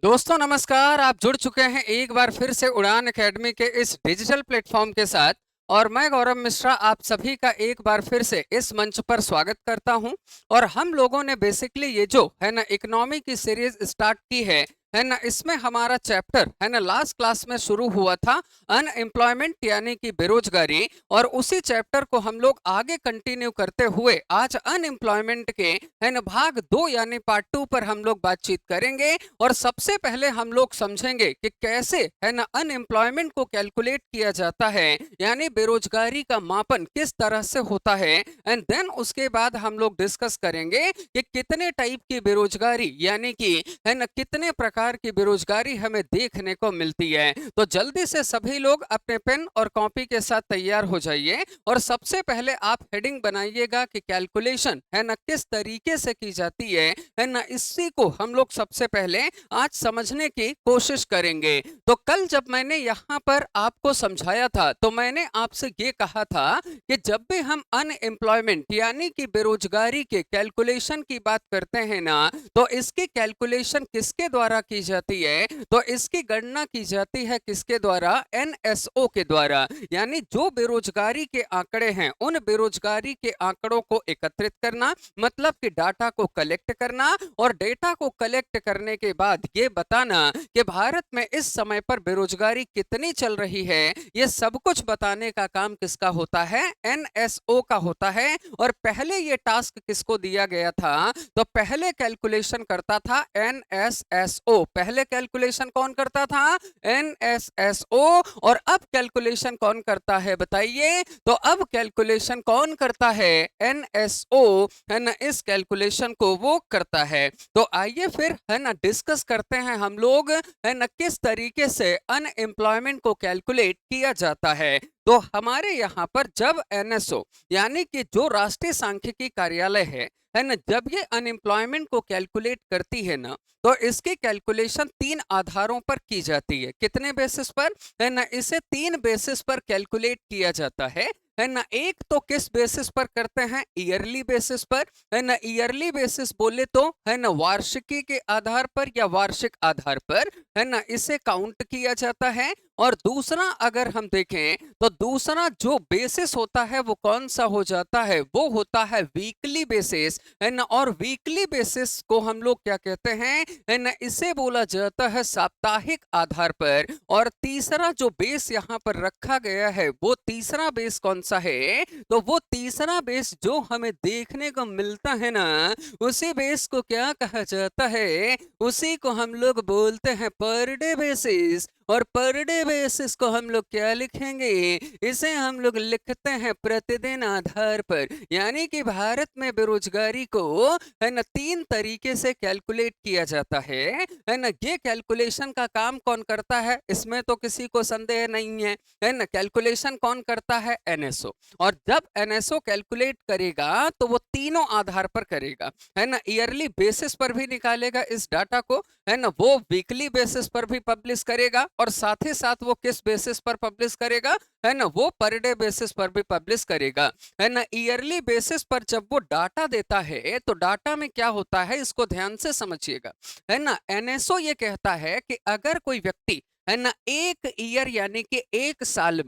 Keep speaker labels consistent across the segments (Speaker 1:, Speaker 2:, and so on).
Speaker 1: दोस्तों नमस्कार। आप जुड़ चुके हैं एक बार फिर से उड़ान एकेडमी के इस डिजिटल प्लेटफॉर्म के साथ और मैं गौरव मिश्रा आप सभी का एक बार फिर से इस मंच पर स्वागत करता हूं। और हम लोगों ने बेसिकली ये जो है ना इकोनॉमी की सीरीज स्टार्ट की है ना, इसमें हमारा चैप्टर है ना लास्ट क्लास में शुरू हुआ था अनएम्प्लॉयमेंट यानी कि बेरोजगारी। और उसी चैप्टर को हम लोग आगे कंटिन्यू करते हुए आज अनएम्प्लॉयमेंट के है ना भाग 2 यानी पार्ट 2 पर हम लोग बातचीत करेंगे। और सबसे पहले हम लोग समझेंगे कि कैसे है ना अनएम्प्लॉयमेंट को कैलकुलेट किया जाता है, यानी बेरोजगारी का मापन किस तरह से होता है। एंड देन उसके बाद हम लोग डिस्कस करेंगे कि कितने टाइप की बेरोजगारी यानी कि है ना कितने प्रकार की बेरोजगारी हमें देखने को मिलती है। तो जल्दी से सभी लोग अपने पेन और कॉपी के साथ तैयार हो जाइए और सबसे पहले आप हेडिंग बनाइएगा कि कैलकुलेशन है ना किस तरीके से की जाती है ना, इसी को हम लोग सबसे पहले आज समझने की कोशिश करेंगे। तो कल जब मैंने यहाँ पर आपको समझाया था तो मैंने आपसे ये कहा था कि जब भी हम अनएम्प्लॉयमेंट यानी कि बेरोजगारी के कैलकुलेशन की बात करते हैं ना, तो इसकी कैलकुलेशन किसके द्वारा की जाती है, तो इसकी गणना की जाती है किसके द्वारा, एनएसओ के द्वारा। यानी जो बेरोजगारी के आंकड़े हैं उन बेरोजगारी के आंकड़ों को एकत्रित करना, मतलब कि डाटा को कलेक्ट करना और डेटा को कलेक्ट करने के बाद ये बताना कि भारत में इस समय पर बेरोजगारी कितनी चल रही है। ये सब कुछ बताने का काम किसका होता है, एनएसओ का होता है। और पहले ये टास्क किसको दिया गया था, तो पहले कैलकुलेशन करता था एनएसएसओ। पहले कैलकुलेशन कौन करता था, एनएसएसओ। और अब कैलकुलेशन कौन करता है बताइए, तो अब कैलकुलेशन कौन करता है, एनएसओ है ना, इस कैलकुलेशन को वो करता है। तो आइए फिर है ना डिस्कस करते हैं हम लोग है ना किस तरीके से अनएम्प्लॉयमेंट को कैलकुलेट किया जाता है। तो हमारे यहाँ पर जब एनएसओ यानी कि जो राष्ट्रीय सांख्यिकी कार्यालय है ना, जब ये अनएम्प्लॉयमेंट को कैलकुलेट करती है ना, तो इसकी कैलकुलेशन 3 आधारों पर की जाती है। कितने बेसिस पर, है ना, इसे 3 बेसिस पर कैलकुलेट किया जाता है ना। एक तो किस बेसिस पर करते हैं, ईयरली बेसिस पर, है ना। ईयरली बेसिस बोले तो है ना वार्षिकी के आधार पर या वार्षिक आधार पर है ना इसे काउंट किया जाता है। और दूसरा अगर हम देखें तो दूसरा जो बेसिस होता है वो कौन सा हो जाता है, वो होता है वीकली बेसिस, है ना। और वीकली बेसिस को हम लोग क्या कहते हैं, है ना, इसे बोला जाता है साप्ताहिक आधार पर। और तीसरा जो बेस यहाँ पर रखा गया है वो तीसरा बेस कौन सा है, तो वो तीसरा बेस जो हमें देखने को मिलता है ना, उसी बेस को क्या कहा जाता है, उसी को हम लोग बोलते हैं पर डे बेसिस। और पर डे बेसिस को हम लोग क्या लिखेंगे, इसे हम लोग लिखते हैं प्रतिदिन आधार पर। यानी कि भारत में बेरोजगारी को है ना 3 तरीके से कैलकुलेट किया जाता है ना। ये कैलकुलेशन का काम कौन करता है, इसमें तो किसी को संदेह नहीं है ना। कैलकुलेशन कौन करता है, एनएसओ। और जब एनएसओ कैलकुलेट करेगा तो वो तीनों आधार पर करेगा, है ना। ईयरली बेसिस पर भी निकालेगा इस डाटा को, है ना, वो वीकली बेसिस पर भी पब्लिश करेगा और साथ ही साथ वो किस बेसिस पर पब्लिश करेगा, है ना, वो पर डे बेसिस पर भी पब्लिश करेगा, है ना। ईयरली बेसिस पर जब वो डाटा देता है तो डाटा में क्या होता है इसको ध्यान से समझिएगा, है ना। एनएसओ ये कहता है कि अगर कोई व्यक्ति है ना एक ईयर यानी कि एक साल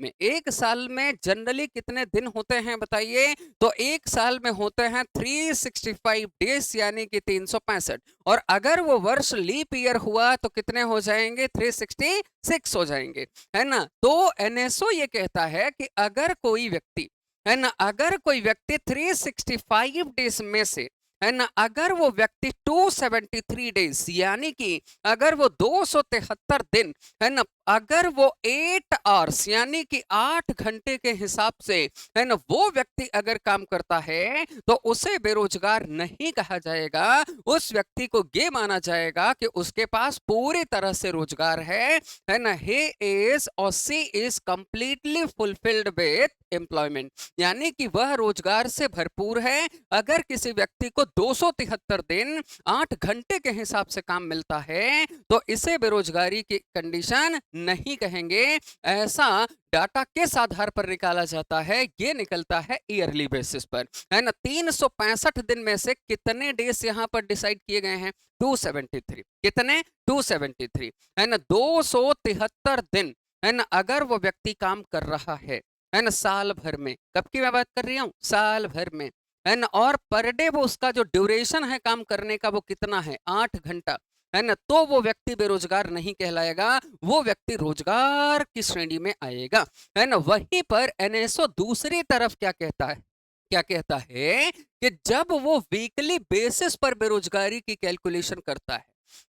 Speaker 1: में जनरली कितने दिन होते हैं बताइए, तो एक साल में होते हैं 365 डेज यानी कि 365। और अगर वो वर्ष लीप ईयर हुआ तो कितने हो जाएंगे, 366 हो जाएंगे, है ना। तो एनएसओ ये कहता है कि अगर कोई व्यक्ति है ना, अगर कोई व्यक्ति 365 डेज में से है ना, अगर वो व्यक्ति 273 डेज यानी कि अगर वो 273 दिन है ना, अगर वो 8 आवर्स यानी कि 8 घंटे के हिसाब से है ना वो व्यक्ति अगर काम करता है तो उसे बेरोजगार नहीं कहा जाएगा। उस व्यक्ति को ये माना जाएगा कि उसके पास पूरी तरह से रोजगार है ना। ही इज और C is completely fulfilled with employment, यानी कि वह रोजगार से भरपूर है। अगर किसी व्यक्ति को 273 दिन 8 घंटे के हिसाब से काम मिलता है तो इसे बेरोजगारी की कंडीशन नहीं कहेंगे। ऐसा डाटा किस आधार पर निकाला जाता है? ये निकलता है ईयरली बेसिस पर, है ना। 365 दिन में से कितने डेज यहाँ पर डिसाइड किए गए हैं? 273। कितने? 273, है ना। 273 दिन, है ना, अगर वो व्यक्ति काम कर रहा है ना, साल भर में। कब की मैं बात कर रही हूँ? साल भर में, है ना। और पर डे वो उसका जो ड्यूरेशन है काम करने का वो कितना है? 8 घंटा, है ना। तो वो व्यक्ति बेरोजगार नहीं कहलाएगा, वो व्यक्ति रोजगार की श्रेणी में आएगा, है ना। वहीं पर एनएसओ दूसरी तरफ क्या कहता है? क्या कहता है कि जब वो वीकली बेसिस पर बेरोजगारी की कैलकुलेशन करता है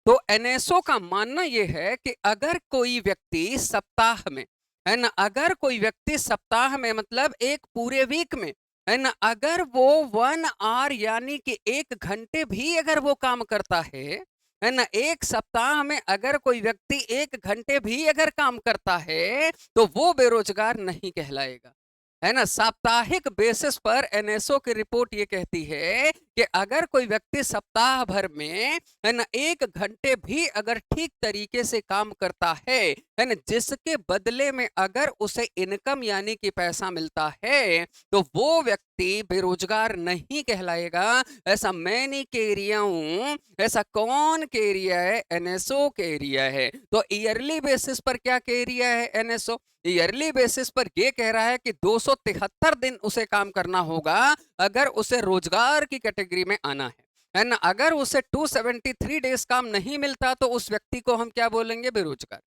Speaker 1: तो एनएसओ का मानना यह है कि अगर कोई व्यक्ति सप्ताह में, है ना, अगर कोई व्यक्ति सप्ताह में मतलब एक पूरे वीक में, है ना, अगर वो 1 आवर यानी कि 1 घंटे भी अगर वो काम करता है ना, एक सप्ताह में अगर कोई व्यक्ति 1 घंटे भी अगर काम करता है तो वो बेरोजगार नहीं कहलाएगा, है ना। साप्ताहिक बेसिस पर एनएसओ की रिपोर्ट ये कहती है कि अगर कोई व्यक्ति सप्ताह भर में, है ना, 1 घंटे भी अगर ठीक तरीके से काम करता है ना, जिसके बदले में अगर उसे इनकम यानी कि पैसा मिलता है तो वो व्यक्ति बेरोजगार नहीं कहलाएगा। ऐसा मैं नहीं कह रहा हूं, ऐसा कौन कह रहा है? एनएसओ कह रहा है। तो ईयरली बेसिस पर क्या कह रहा है एनएसओ? ईयरली बेसिस पर यह कह रहा है कि 273 दिन उसे काम करना होगा अगर उसे रोजगार की कैटेगरी में आना है ना। अगर उसे 273 डेज काम नहीं मिलता तो उस व्यक्ति को हम क्या बोलेंगे? बेरोजगार,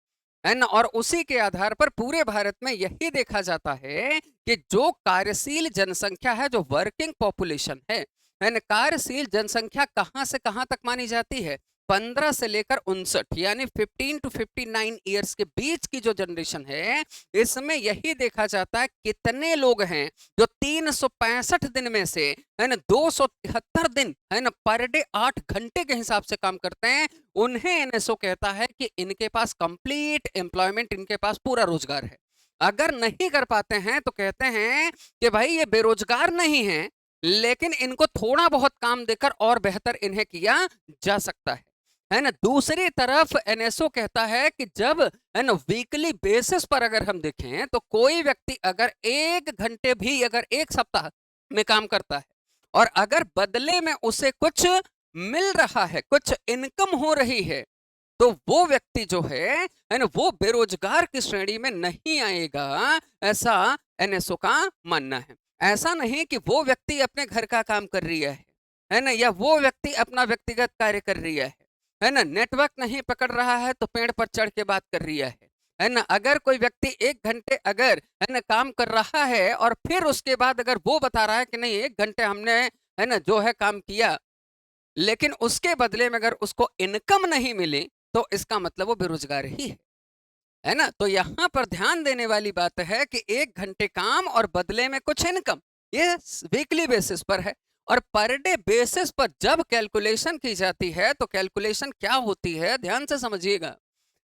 Speaker 1: है ना। और उसी के आधार पर पूरे भारत में यही देखा जाता है कि जो कार्यशील जनसंख्या है, जो वर्किंग पॉपुलेशन है ना, कार्यशील जनसंख्या कहां से कहां तक मानी जाती है? 15 से लेकर 59 यानी 15 टू 59 ईयर्स के बीच की जो जनरेशन है, इसमें यही देखा जाता है कितने लोग हैं जो 365 दिन में से, है ना, 273 दिन, है ना, पर डे 8 घंटे के हिसाब से काम करते हैं। उन्हें एनएसओ कहता है कि इनके पास कंप्लीट एम्प्लॉयमेंट, इनके पास पूरा रोजगार है। अगर नहीं कर पाते हैं तो कहते हैं कि भाई ये बेरोजगार नहीं है, लेकिन इनको थोड़ा बहुत काम देकर और बेहतर इन्हें किया जा सकता है ना। दूसरी तरफ एनएसओ कहता है कि जब, है ना, वीकली बेसिस पर अगर हम देखें तो कोई व्यक्ति अगर 1 घंटे भी अगर एक सप्ताह में काम करता है और अगर बदले में उसे कुछ मिल रहा है, कुछ इनकम हो रही है, तो वो व्यक्ति जो है ना, वो बेरोजगार की श्रेणी में नहीं आएगा, ऐसा एनएसओ का मानना है। ऐसा नहीं कि वो व्यक्ति अपने घर का काम कर रही है ना, या वो व्यक्ति अपना व्यक्तिगत कार्य कर रही है ना, नेटवर्क नहीं पकड़ रहा है तो पेड़ पर चढ़ के बात कर रही है ना। अगर कोई व्यक्ति 1 घंटे अगर, है ना, काम कर रहा है और फिर उसके बाद अगर वो बता रहा है कि नहीं 1 घंटे हमने, है ना, जो है काम किया, लेकिन उसके बदले में अगर उसको इनकम नहीं मिली तो इसका मतलब वो बेरोजगार ही है ना। तो यहां पर ध्यान देने वाली बात है कि 1 घंटे काम और बदले में कुछ इनकम, ये वीकली बेसिस पर है। और पर डे बेसिस पर जब कैलकुलेशन की जाती है तो कैलकुलेशन क्या होती है, ध्यान से समझिएगा।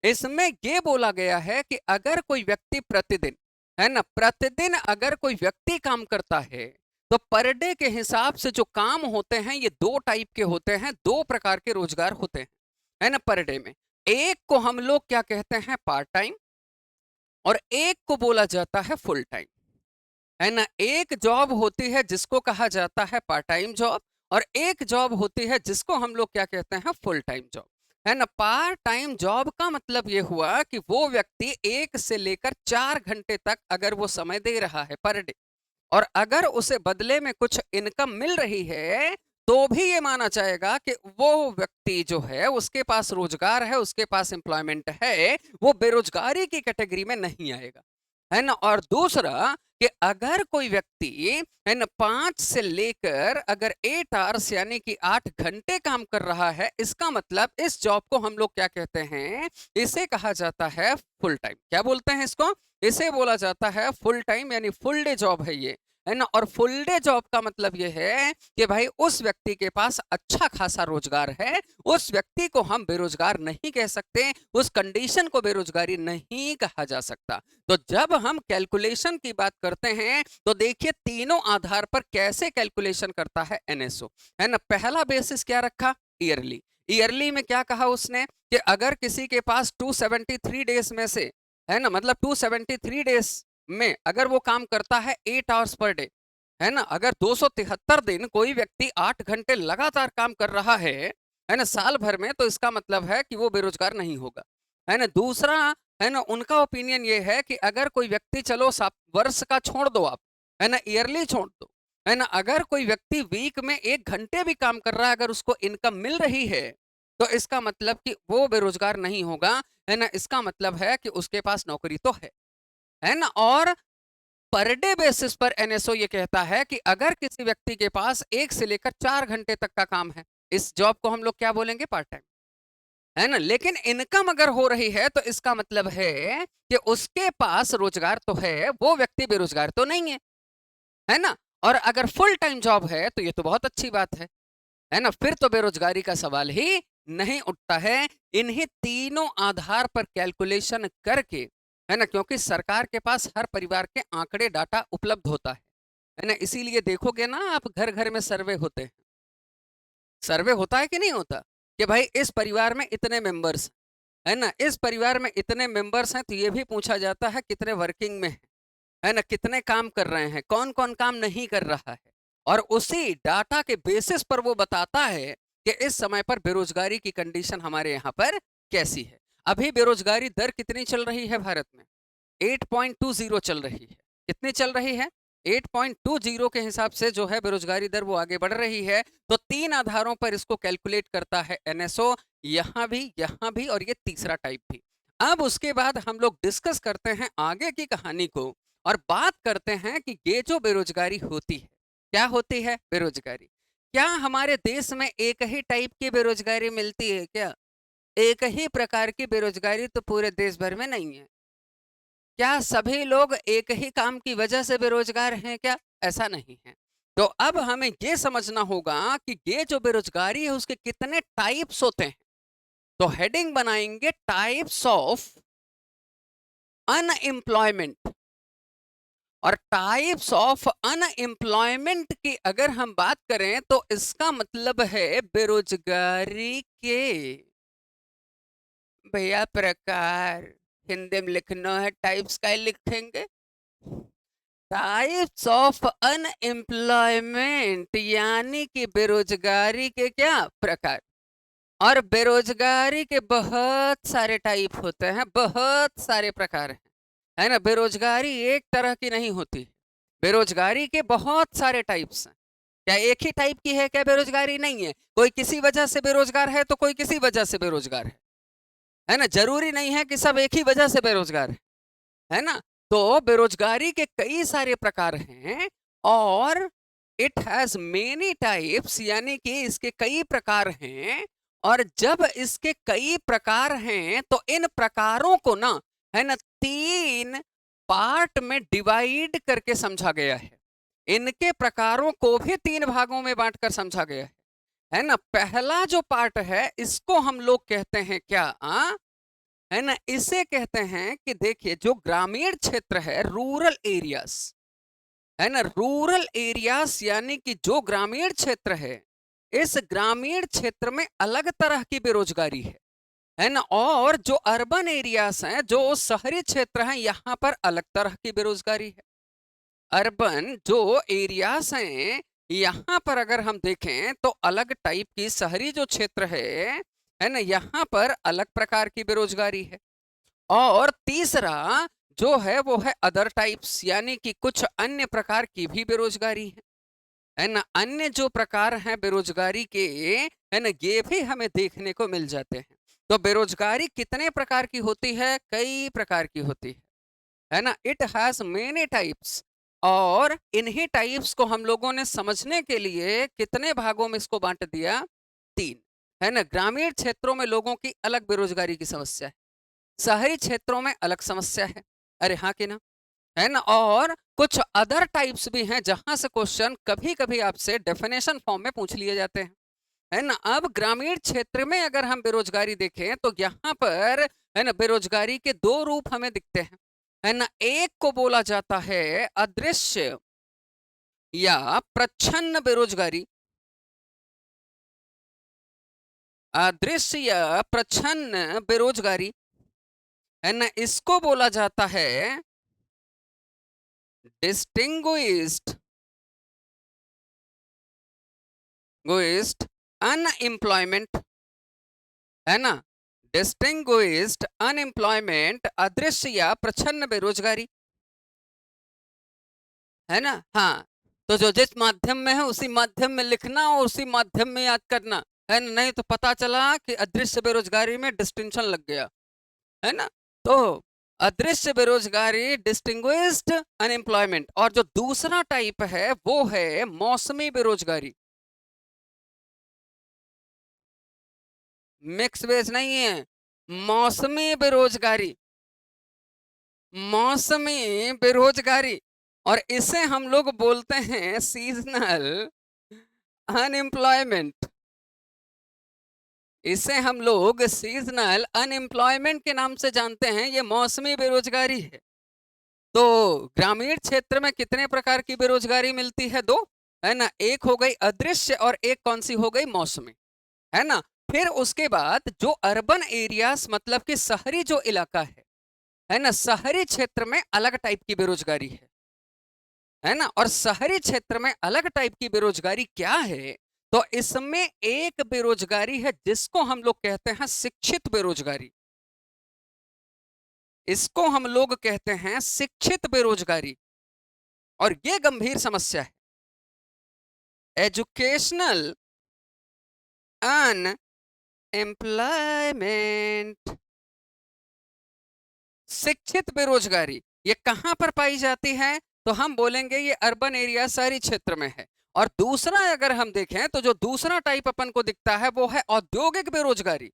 Speaker 1: इसमें यह बोला गया है कि अगर कोई व्यक्ति प्रतिदिन, है ना, प्रतिदिन अगर कोई व्यक्ति काम करता है तो पर डे के हिसाब से जो काम होते हैं ये 2 टाइप के होते हैं, 2 प्रकार के रोजगार होते हैं, है ना, पर डे में। एक को हम लोग क्या कहते हैं? पार्ट टाइम, और एक को बोला जाता है फुल टाइम, है ना। एक जॉब होती है जिसको कहा जाता है पार्ट टाइम जॉब, और एक जॉब होती है जिसको हम लोग क्या कहते हैं? फुल टाइम जॉब, है ना। पार्ट टाइम जॉब का मतलब ये हुआ कि वो व्यक्ति 1 से लेकर 4 घंटे तक अगर वो समय दे रहा है पर डे, और अगर उसे बदले में कुछ इनकम मिल रही है तो भी ये माना जाएगा कि वो व्यक्ति जो है उसके पास रोजगार है, उसके पास एम्प्लॉयमेंट है, वो बेरोजगारी की कैटेगरी में नहीं आएगा, है ना। और दूसरा कि अगर कोई व्यक्ति, है ना, 5 से लेकर अगर 8 आवर्स यानी कि 8 घंटे काम कर रहा है, इसका मतलब इस जॉब को हम लोग क्या कहते हैं? इसे कहा जाता है फुल टाइम। क्या बोलते हैं इसको? इसे बोला जाता है फुल टाइम यानी फुल डे जॉब है ये, है ना। और फुल डे जॉब का मतलब ये है कि भाई उस व्यक्ति के पास अच्छा खासा रोजगार है, उस व्यक्ति को हम बेरोजगार नहीं कह सकते, उस कंडीशन को बेरोजगारी नहीं कहा जा सकता। तो जब हम कैलकुलेशन की बात करते हैं तो देखिए तीनों आधार पर कैसे कैलकुलेशन करता है एनएसओ, है ना। पहला बेसिस क्या रखा, ईयरली। ईयरली में क्या कहा उसने कि अगर किसी के पास 273 डेज में से, है ना, मतलब 273 डेज में अगर वो काम करता है 8 आवर्स पर डे, है ना, अगर 273 दिन कोई व्यक्ति 8 घंटे लगातार काम कर रहा है ना, साल भर में, तो इसका मतलब है कि वो बेरोजगार नहीं होगा, है ना। दूसरा, है ना, उनका ओपिनियन ये है कि अगर कोई व्यक्ति, चलो वर्ष का छोड़ दो आप, है ना, ईयरली छोड़ दो, है ना, अगर कोई व्यक्ति वीक में 1 घंटे भी काम कर रहा है, अगर उसको इनकम मिल रही है, तो इसका मतलब कि वो बेरोजगार नहीं होगा, है ना। इसका मतलब है कि उसके पास नौकरी तो है ना। और पर डे बेसिस पर एनएसओ ये कहता है कि अगर किसी व्यक्ति के पास 1 से लेकर 4 घंटे तक का काम है, इस जॉब को हम लोग क्या बोलेंगे, पार्ट टाइम, है ना। लेकिन इनकम अगर हो रही है तो इसका मतलब है कि उसके पास रोजगार तो है, वो व्यक्ति बेरोजगार तो नहीं है ना। और अगर फुल टाइम जॉब है तो ये तो बहुत अच्छी बात है ना, फिर तो बेरोजगारी का सवाल ही नहीं उठता है। इन्हीं तीनों आधार पर कैलकुलेशन करके, है ना, क्योंकि सरकार के पास हर परिवार के आंकड़े डाटा उपलब्ध होता है ना, इसीलिए देखोगे ना आप, घर घर में सर्वे होते हैं। सर्वे होता है कि नहीं होता, कि भाई इस परिवार में इतने मेंबर्स, है ना, इस परिवार में इतने मेंबर्स हैं, तो ये भी पूछा जाता है कितने वर्किंग में है ना, कितने काम कर रहे हैं, कौन कौन काम नहीं कर रहा है। और उसी डाटा के बेसिस पर वो बताता है कि इस समय पर बेरोजगारी की कंडीशन हमारे यहाँ पर कैसी है। अभी बेरोजगारी दर कितनी चल रही है भारत में, 8.20 चल रही है। कितनी चल रही है, 8.20 के हिसाब से जो है बेरोजगारी दर वो आगे बढ़ रही है। तो तीन आधारों पर इसको कैलकुलेट करता है एनएसओ, यहाँ भी और ये तीसरा टाइप भी। अब उसके बाद हम लोग डिस्कस करते हैं आगे की कहानी को और बात करते हैं कि ये जो बेरोजगारी होती है, क्या होती है बेरोजगारी, क्या हमारे देश में एक ही टाइप की बेरोजगारी मिलती है क्या, एक ही प्रकार की बेरोजगारी तो पूरे देश भर में नहीं है। क्या सभी लोग एक ही काम की वजह से बेरोजगार हैं क्या, ऐसा नहीं है। तो अब हमें ये समझना होगा कि ये जो बेरोजगारी है उसके कितने टाइप्स होते हैं। तो हेडिंग बनाएंगे टाइप्स ऑफ अनएम्प्लॉयमेंट। और टाइप्स ऑफ अनएम्प्लॉयमेंट की अगर हम बात करें तो इसका मतलब है बेरोजगारी के, भैया प्रकार, हिंदी में लिखना है टाइप्स का ही लिखेंगे, टाइप्स ऑफ अनएम्प्लॉयमेंट, यानी कि बेरोजगारी के क्या प्रकार। और बेरोजगारी के बहुत सारे टाइप होते हैं, बहुत सारे प्रकार हैं, है ना। बेरोजगारी एक तरह की नहीं होती, बेरोजगारी के बहुत सारे टाइप्स हैं। क्या एक ही टाइप की है क्या बेरोजगारी, नहीं है। कोई किसी वजह से बेरोजगार है तो कोई किसी वजह से बेरोजगार है ना, जरूरी नहीं है कि सब एक ही वजह से बेरोजगार है ना। तो बेरोजगारी के कई सारे प्रकार हैं और इट हैज मेनी टाइप्स, यानी कि इसके कई प्रकार हैं। और जब इसके कई प्रकार हैं तो इन प्रकारों को ना, है ना, 3 पार्ट में डिवाइड करके समझा गया है। इनके प्रकारों को भी 3 भागों में बांटकर समझा गया है ना। पहला जो पार्ट है इसको हम लोग कहते हैं क्या, है ना, इसे कहते हैं कि देखिए जो ग्रामीण क्षेत्र है, रूरल एरियाज, है ना, रूरल एरियाज, यानी कि जो ग्रामीण क्षेत्र है, इस ग्रामीण क्षेत्र में अलग तरह की बेरोजगारी है ना। और जो अर्बन एरियाज हैं, जो शहरी क्षेत्र हैं, यहाँ पर अलग तरह की बेरोजगारी है। अर्बन जो एरियाज हैं यहाँ पर अगर हम देखें तो अलग टाइप की, शहरी जो क्षेत्र है ना, यहाँ पर अलग प्रकार की बेरोजगारी है। और तीसरा जो है वो है अदर टाइप्स, यानी कि कुछ अन्य प्रकार की भी बेरोजगारी है ना। अन्य जो प्रकार हैं बेरोजगारी के, है ना, ये भी हमें देखने को मिल जाते हैं। तो बेरोजगारी कितने प्रकार की होती है, कई प्रकार की होती है ना। It has many types. और इन्हीं टाइप्स को हम लोगों ने समझने के लिए कितने भागों में इसको बांट दिया, 3, है ना। ग्रामीण क्षेत्रों में लोगों की अलग बेरोजगारी की समस्या है, शहरी क्षेत्रों में अलग समस्या है, अरे हाँ कि ना, है ना। और कुछ अदर टाइप्स भी हैं जहां से क्वेश्चन कभी कभी आपसे डेफिनेशन फॉर्म में पूछ लिए जाते हैं, है ना। अब ग्रामीण क्षेत्र में अगर हम बेरोजगारी देखें तो यहाँ पर, है ना, बेरोजगारी के दो रूप हमें दिखते हैं, है ना। एक को बोला जाता है अदृश्य या प्रच्छन्न बेरोजगारी, अदृश्य या प्रच्छन्न बेरोजगारी, है ना। इसको बोला जाता है डिस्टिंग्विश्ड अनएम्प्लॉयमेंट, है ना। डिस्टिंग्विश्ड अनएम्प्लॉयमेंट, अदृश्य या प्रच्छन्न बेरोजगारी, है ना। हाँ, तो जो जिस माध्यम में है उसी माध्यम में लिखना और उसी माध्यम में याद करना, है ना। नहीं तो पता चला कि अदृश्य बेरोजगारी में डिस्टिंक्शन लग गया, है ना। तो अदृश्य बेरोजगारी, डिस्टिंग्विश्ड अनएम्प्लॉयमेंट, और जो दूसरा टाइप है वो है मौसमी बेरोजगारी। मिक्स बेस नहीं है, मौसमी बेरोजगारी, मौसमी बेरोजगारी। और इसे हम लोग बोलते हैं सीजनल अनएम्प्लॉयमेंट, इसे हम लोग सीजनल अनएम्प्लॉयमेंट के नाम से जानते हैं। ये मौसमी बेरोजगारी है। तो ग्रामीण क्षेत्र में कितने प्रकार की बेरोजगारी मिलती है? दो, है ना। एक हो गई अदृश्य और एक कौन सी हो गई? मौसमी, है ना। फिर उसके बाद जो अर्बन एरियाज, मतलब कि शहरी जो इलाका है ना, शहरी क्षेत्र में अलग टाइप की बेरोजगारी है ना। और शहरी क्षेत्र में अलग टाइप की बेरोजगारी क्या है? तो इसमें एक बेरोजगारी है जिसको हम लोग कहते हैं शिक्षित बेरोजगारी, इसको हम लोग कहते हैं शिक्षित बेरोजगारी। और ये गंभीर समस्या है। एजुकेशनल अनएम्प्लॉयमेंट, शिक्षित बेरोजगारी, ये कहां पर पाई जाती है? तो हम बोलेंगे ये अर्बन एरिया, शहरी क्षेत्र में है। और दूसरा अगर हम देखें तो जो दूसरा टाइप अपन को दिखता है वो है औद्योगिक बेरोजगारी।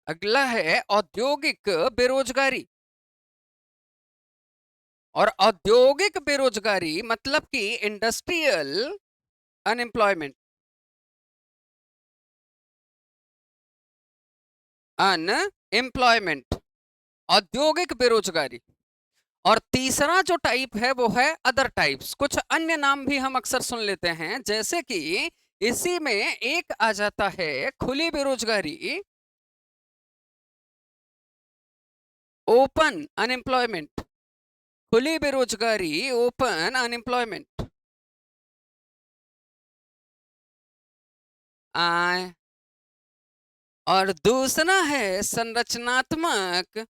Speaker 1: अगला है औद्योगिक बेरोजगारी। और औद्योगिक बेरोजगारी मतलब कि इंडस्ट्रियल अनएम्प्लॉयमेंट, अनएम्प्लॉयमेंट, औद्योगिक बेरोजगारी। और तीसरा जो टाइप है वो है अदर टाइप्स। कुछ अन्य नाम भी हम अक्सर सुन लेते हैं, जैसे कि इसी में एक आ जाता है खुली बेरोजगारी, ओपन अनएम्प्लॉयमेंट, खुली बेरोजगारी, ओपन अनएम्प्लॉयमेंट। आए, और दूसरा है संरचनात्मक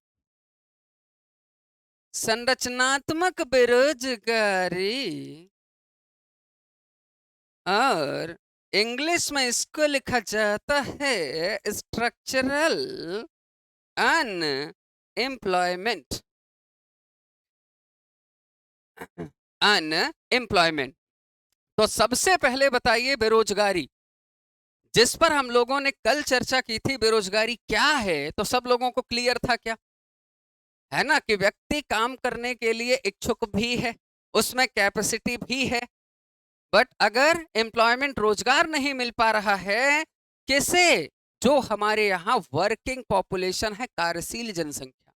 Speaker 1: बेरोजगारी, और इंग्लिश में इसको लिखा जाता है स्ट्रक्चरल अनएम्प्लॉयमेंट, अनएम्प्लॉयमेंट। तो सबसे पहले बताइए बेरोजगारी, जिस पर हम लोगों ने कल चर्चा की थी, बेरोजगारी क्या है? तो सब लोगों को क्लियर था क्या? है ना, कि व्यक्ति काम करने के लिए इच्छुक भी है, उसमें कैपेसिटी भी है, बट अगर एम्प्लॉयमेंट, रोजगार नहीं मिल पा रहा है, किसे? जो हमारे यहाँ वर्किंग पॉपुलेशन है, कार्यशील जनसंख्या।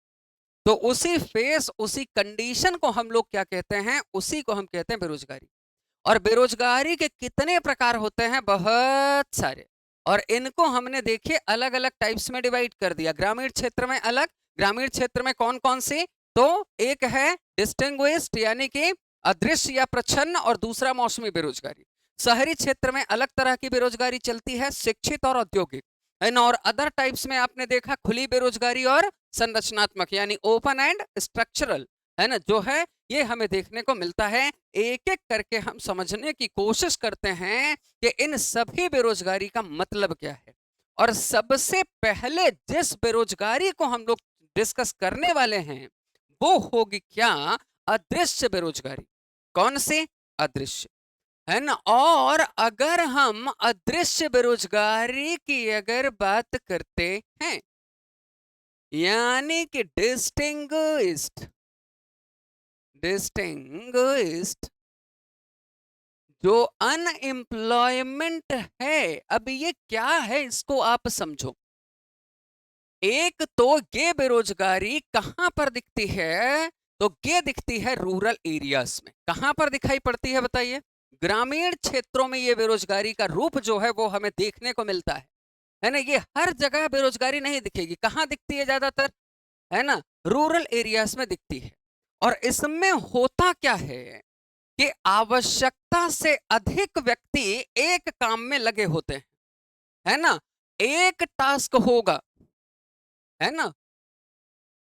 Speaker 1: तो उसी फेस, उसी कंडीशन को हम लोग क्या कहते हैं? उसी को हम कहते हैं बेरोजगारी। और बेरोजगारी के कितने प्रकार होते हैं? बहुत सारे। और इनको हमने देखिए अलग अलग टाइप्स में डिवाइड कर दिया। ग्रामीण क्षेत्र में अलग, ग्रामीण क्षेत्र में कौन कौन सी? तो एक है डिस्टिंग्विश्ड यानी कि अदृश्य या प्रच्छन्न, और दूसरा मौसमी बेरोजगारी। शहरी क्षेत्र में अलग तरह की बेरोजगारी चलती है, शिक्षित और औद्योगिक, है ना। और अदर टाइप्स में आपने देखा खुली बेरोजगारी और संरचनात्मक, यानी ओपन एंड स्ट्रक्चरल, है ना, जो है ये हमें देखने को मिलता है। एक एक करके हम समझने की कोशिश करते हैं कि इन सभी बेरोजगारी का मतलब क्या है। और सबसे पहले जिस बेरोजगारी को हम लोग डिस्कस करने वाले हैं वो होगी क्या? अदृश्य बेरोजगारी। कौन सी? अदृश्य, है ना। और अगर हम अदृश्य बेरोजगारी की अगर बात करते हैं, यानी कि डिस्टिंग्विश्ड डिस्टिंग्विश्ड जो अनएम्प्लॉयमेंट है, अब ये क्या है इसको आप समझो। एक तो ये बेरोजगारी कहां पर दिखती है, तो ये दिखती है रूरल एरियाज में। कहां पर दिखाई पड़ती है बताइए? ग्रामीण क्षेत्रों में ये बेरोजगारी का रूप जो है वो हमें देखने को मिलता है ना। ये हर जगह बेरोजगारी नहीं दिखेगी, कहां दिखती है ज्यादातर, है ना, रूरल एरियाज में दिखती है। और इसमें होता क्या है कि आवश्यकता से अधिक व्यक्ति एक काम में लगे होते हैं, है ना। एक टास्क होगा, है ना,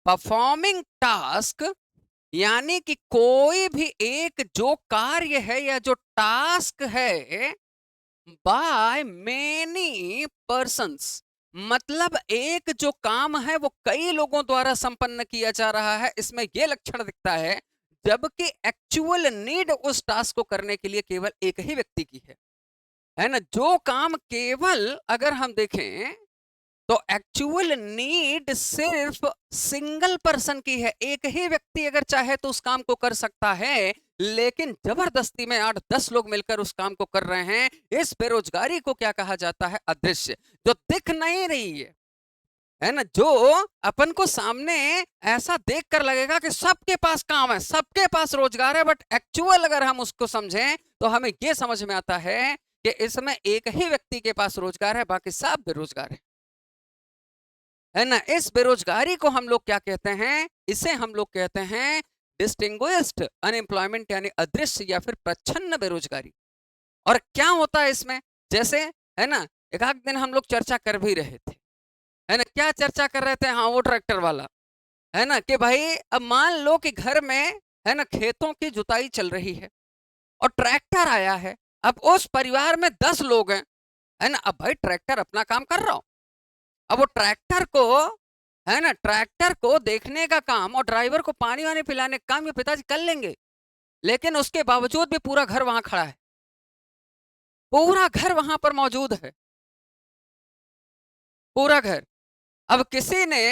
Speaker 1: परफॉर्मिंग टास्क, यानी कि कोई भी एक जो कार्य है या जो टास्क है बाय मेनी पर्सन्स, मतलब एक जो काम है वो कई लोगों द्वारा संपन्न किया जा रहा है। इसमें यह लक्षण दिखता है, जबकि एक्चुअल नीड उस टास्क को करने के लिए केवल एक ही व्यक्ति की है ना। जो काम केवल अगर हम देखें तो एक्चुअल नीड सिर्फ सिंगल पर्सन की है, एक ही व्यक्ति अगर चाहे तो उस काम को कर सकता है, लेकिन जबरदस्ती में 8-10 लोग मिलकर उस काम को कर रहे हैं। इस बेरोजगारी को क्या कहा जाता है? अदृश्य, जो दिख नहीं रही है ना, जो अपन को सामने ऐसा देखकर लगेगा कि सबके पास काम है, सबके पास रोजगार है, बट एक्चुअल अगर हम उसको समझें तो हमें यह समझ में आता है कि इसमें एक ही व्यक्ति के पास रोजगार है, बाकी सब बेरोजगार है ना। इस बेरोजगारी को हम लोग क्या कहते हैं? इसे हम लोग कहते हैं डिस्टिंग्विश्ड अनएम्प्लॉयमेंट, यानी अदृश्य या फिर प्रच्छन्न बेरोजगारी। और क्या होता है इसमें? जैसे, है ना, एक आध दिन हम लोग चर्चा कर भी रहे थे, है ना, क्या चर्चा कर रहे थे? हाँ, वो ट्रैक्टर वाला, है ना, कि भाई अब मान लो कि घर में, है ना, खेतों की जुताई चल रही है और ट्रैक्टर आया है। अब उस परिवार में 10 लोग हैं, है ना। अब भाई ट्रैक्टर अपना काम कर रहा हो, अब वो ट्रैक्टर को, है ना, ट्रैक्टर को देखने का काम और ड्राइवर को पानी वानी पिलाने का काम ये पिताजी कर लेंगे, लेकिन उसके बावजूद भी पूरा घर वहां खड़ा है, पूरा घर वहां पर मौजूद है, पूरा घर। अब किसी ने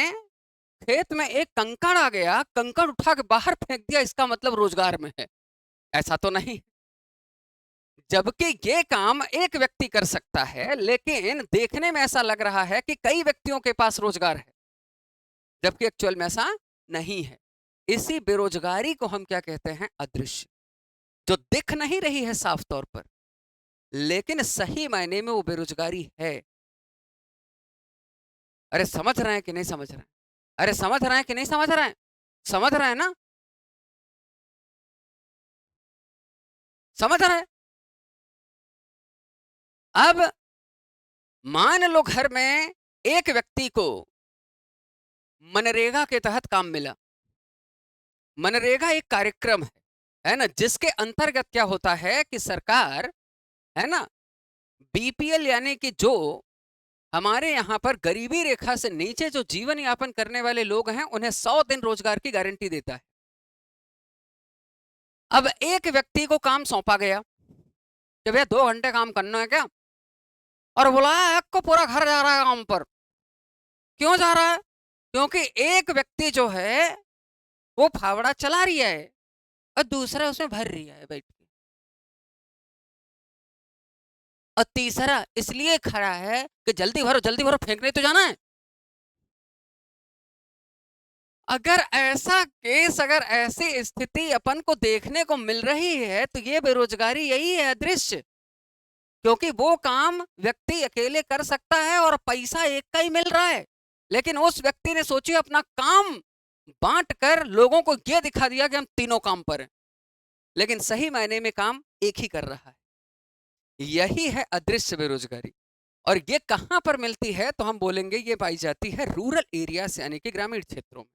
Speaker 1: खेत में एक कंकड़ आ गया, कंकड़ उठा के बाहर फेंक दिया, इसका मतलब रोजगार में है? ऐसा तो नहीं। जबकि ये काम एक व्यक्ति कर सकता है, लेकिन देखने में ऐसा लग रहा है कि कई व्यक्तियों के पास रोजगार है, जबकि एक्चुअल में ऐसा नहीं है। इसी बेरोजगारी को हम क्या कहते हैं? अदृश्य, जो दिख नहीं रही है साफ तौर पर, लेकिन सही मायने में वो बेरोजगारी है। अरे समझ रहे हैं कि नहीं समझ रहे हैं? अरे समझ रहे हैं कि नहीं समझ रहे हैं? समझ रहे हैं ना? समझ रहे हैं? अब मान लो घर में एक व्यक्ति को मनरेगा के तहत काम मिला। मनरेगा एक कार्यक्रम है ना, जिसके अंतर्गत क्या होता है कि सरकार, है ना, बीपीएल यानी कि जो हमारे यहां पर गरीबी रेखा से नीचे जो जीवन यापन करने वाले लोग हैं, उन्हें 100 दिन रोजगार की गारंटी देता है। अब एक व्यक्ति को काम सौंपा गया कि भैया 2 घंटे काम करना है क्या, और बुलाया एक को, पूरा घर जा रहा है काम पर। क्यों जा रहा है? क्योंकि एक व्यक्ति जो है वो फावड़ा चला रही है और दूसरा उसमें भर रही है बैठ के, और तीसरा इसलिए खड़ा है कि जल्दी भरो, फेंकने तो जाना है। अगर ऐसा केस, अगर ऐसी स्थिति अपन को देखने को मिल रही है, तो ये बेरोजगारी यही है, अदृश्य। क्योंकि वो काम व्यक्ति अकेले कर सकता है और पैसा एक का ही मिल रहा है, लेकिन उस व्यक्ति ने सोचिए अपना काम बांट कर लोगों को यह दिखा दिया कि हम तीनों काम पर हैं, लेकिन सही मायने में काम एक ही कर रहा है। यही है अदृश्य बेरोजगारी। और ये कहां पर मिलती है? तो हम बोलेंगे ये पाई जाती है रूरल एरिया से, यानी कि ग्रामीण क्षेत्रों में,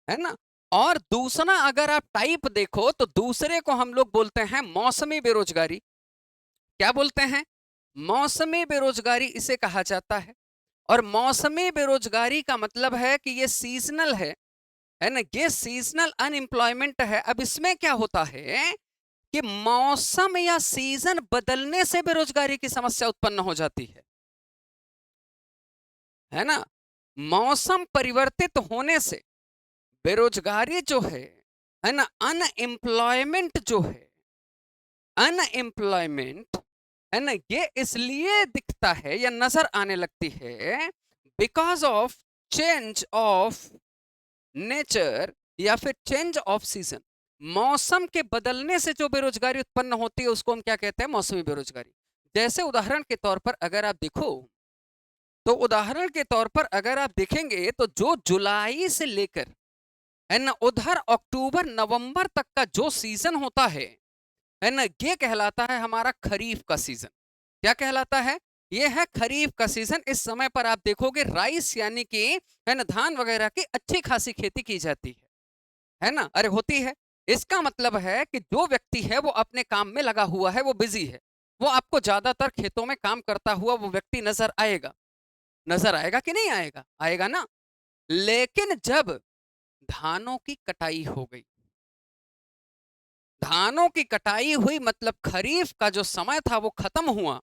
Speaker 1: है ना। और दूसरा अगर आप टाइप देखो तो दूसरे को हम लोग बोलते हैं मौसमी बेरोजगारी। क्या बोलते हैं? मौसमी बेरोजगारी इसे कहा जाता है। और मौसमी बेरोजगारी का मतलब है कि ये सीजनल है ना, ये सीजनल अनएम्प्लॉयमेंट है। अब इसमें क्या होता है कि मौसम या सीजन बदलने से बेरोजगारी की समस्या उत्पन्न हो जाती है ना। मौसम परिवर्तित होने से बेरोजगारी जो है है ना। अनएम्प्लॉयमेंट जो है, अनएम्प्लॉयमेंट, है ना, ये इसलिए दिखता है या नजर आने लगती है because of change of nature या फिर चेंज ऑफ सीजन। मौसम के बदलने से जो बेरोजगारी उत्पन्न होती है उसको हम क्या कहते हैं? मौसमी बेरोजगारी। जैसे उदाहरण के तौर पर अगर आप देखो, तो उदाहरण के तौर पर अगर आप देखेंगे तो जो जुलाई से लेकर, है ना, उधर अक्टूबर नवंबर तक का जो सीजन होता है ना, ये कहलाता है हमारा खरीफ का सीजन। क्या कहलाता है? ये है खरीफ का सीजन। इस समय पर आप देखोगे राइस यानी कि, है ना, धान वगैरह की अच्छी खासी खेती की जाती है ना, अरे होती है। इसका मतलब है कि जो व्यक्ति है वो अपने काम में लगा हुआ है, वो बिजी है, वो आपको ज्यादातर खेतों में काम करता हुआ वो व्यक्ति नजर आएगा। नजर आएगा कि नहीं आएगा? आएगा ना। लेकिन जब धानों की कटाई हो गई, धानों की कटाई हुई, मतलब खरीफ का जो समय था वो खत्म हुआ,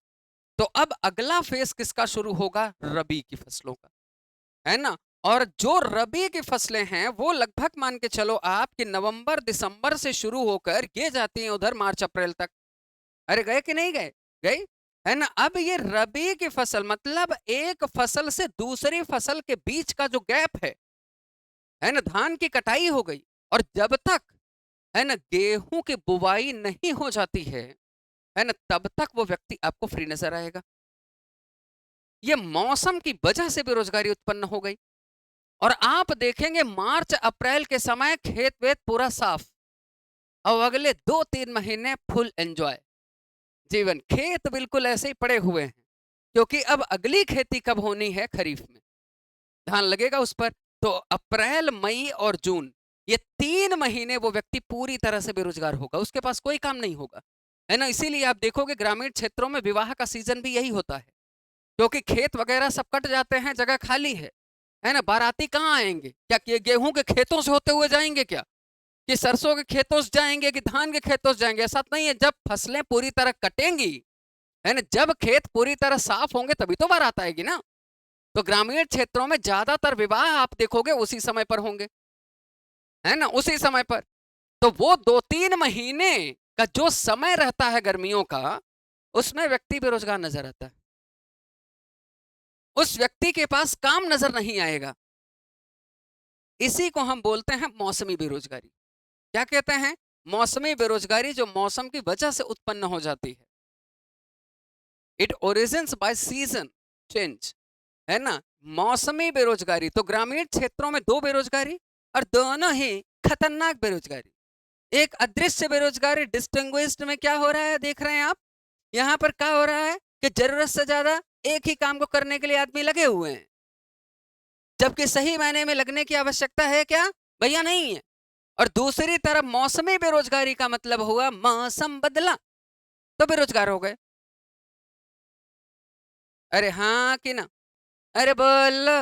Speaker 1: तो अब अगला फेज किसका शुरू होगा? रबी की फसलों का, है ना। और जो रबी की फसलें हैं वो लगभग मान के चलो आप कि नवंबर दिसंबर से शुरू होकर ये जाती हैं उधर मार्च अप्रैल तक। अरे गए कि नहीं गए? गई, है ना। अब ये रबी की फसल, मतलब एक फसल से दूसरी फसल के बीच का जो गैप है ना, धान की कटाई हो गई और जब तक, है ना, गेहूं की बुवाई नहीं हो जाती है ना, तब तक वो व्यक्ति आपको फ्री नजर आएगा। ये मौसम की वजह से बेरोजगारी उत्पन्न हो गई। और आप देखेंगे मार्च अप्रैल के समय खेत वेत पूरा साफ, और अगले 2-3 महीने फुल एंजॉय जीवन, खेत बिल्कुल ऐसे ही पड़े हुए हैं। क्योंकि अब अगली खेती कब होनी है? खरीफ में धान लगेगा उस पर। तो अप्रैल मई और जून, ये 3 महीने वो व्यक्ति पूरी तरह से बेरोजगार होगा, उसके पास कोई काम नहीं होगा, है ना। इसीलिए आप देखोगे ग्रामीण क्षेत्रों में विवाह का सीजन भी यही होता है, क्योंकि खेत वगैरह सब कट जाते हैं, जगह खाली है ना। बाराती कहाँ आएंगे? क्या कि गेहूं के खेतों से होते हुए जाएंगे क्या? कि सरसों के खेतों से जाएंगे कि धान के खेतों से जाएंगे? ऐसा तो नहीं है। जब फसलें पूरी तरह कटेंगी, है ना, जब खेत पूरी तरह साफ होंगे तभी तो बारात आएगी ना। तो ग्रामीण क्षेत्रों में ज्यादातर विवाह आप देखोगे उसी समय पर होंगे, है ना, उसी समय पर। तो वो 2-3 महीने का जो समय रहता है गर्मियों का, उसमें व्यक्ति बेरोजगार नजर आता है, उस व्यक्ति के पास काम नजर नहीं आएगा। इसी को हम बोलते हैं मौसमी बेरोजगारी। क्या कहते हैं? मौसमी बेरोजगारी, जो मौसम की वजह से उत्पन्न हो जाती है। It origins by season change, है ना। मौसमी बेरोजगारी तो ग्रामीण क्षेत्रों में दो बेरोजगारी, और दोनों ही खतरनाक बेरोजगारी। एक अदृश्य बेरोजगारी, डिस्टिंग्विश्ड में क्या हो रहा है देख रहे हैं आप? यहाँ पर क्या हो रहा है कि जरूरत से ज्यादा एक ही काम को करने के लिए आदमी लगे हुए हैं, जबकि सही मायने में लगने की आवश्यकता है क्या? भैया नहीं है। और दूसरी तरफ मौसमी बेरोजगारी का मतलब हुआ मौसम बदला तो बेरोजगार हो गए। अरे हाँ कि ना? अरे बोलो,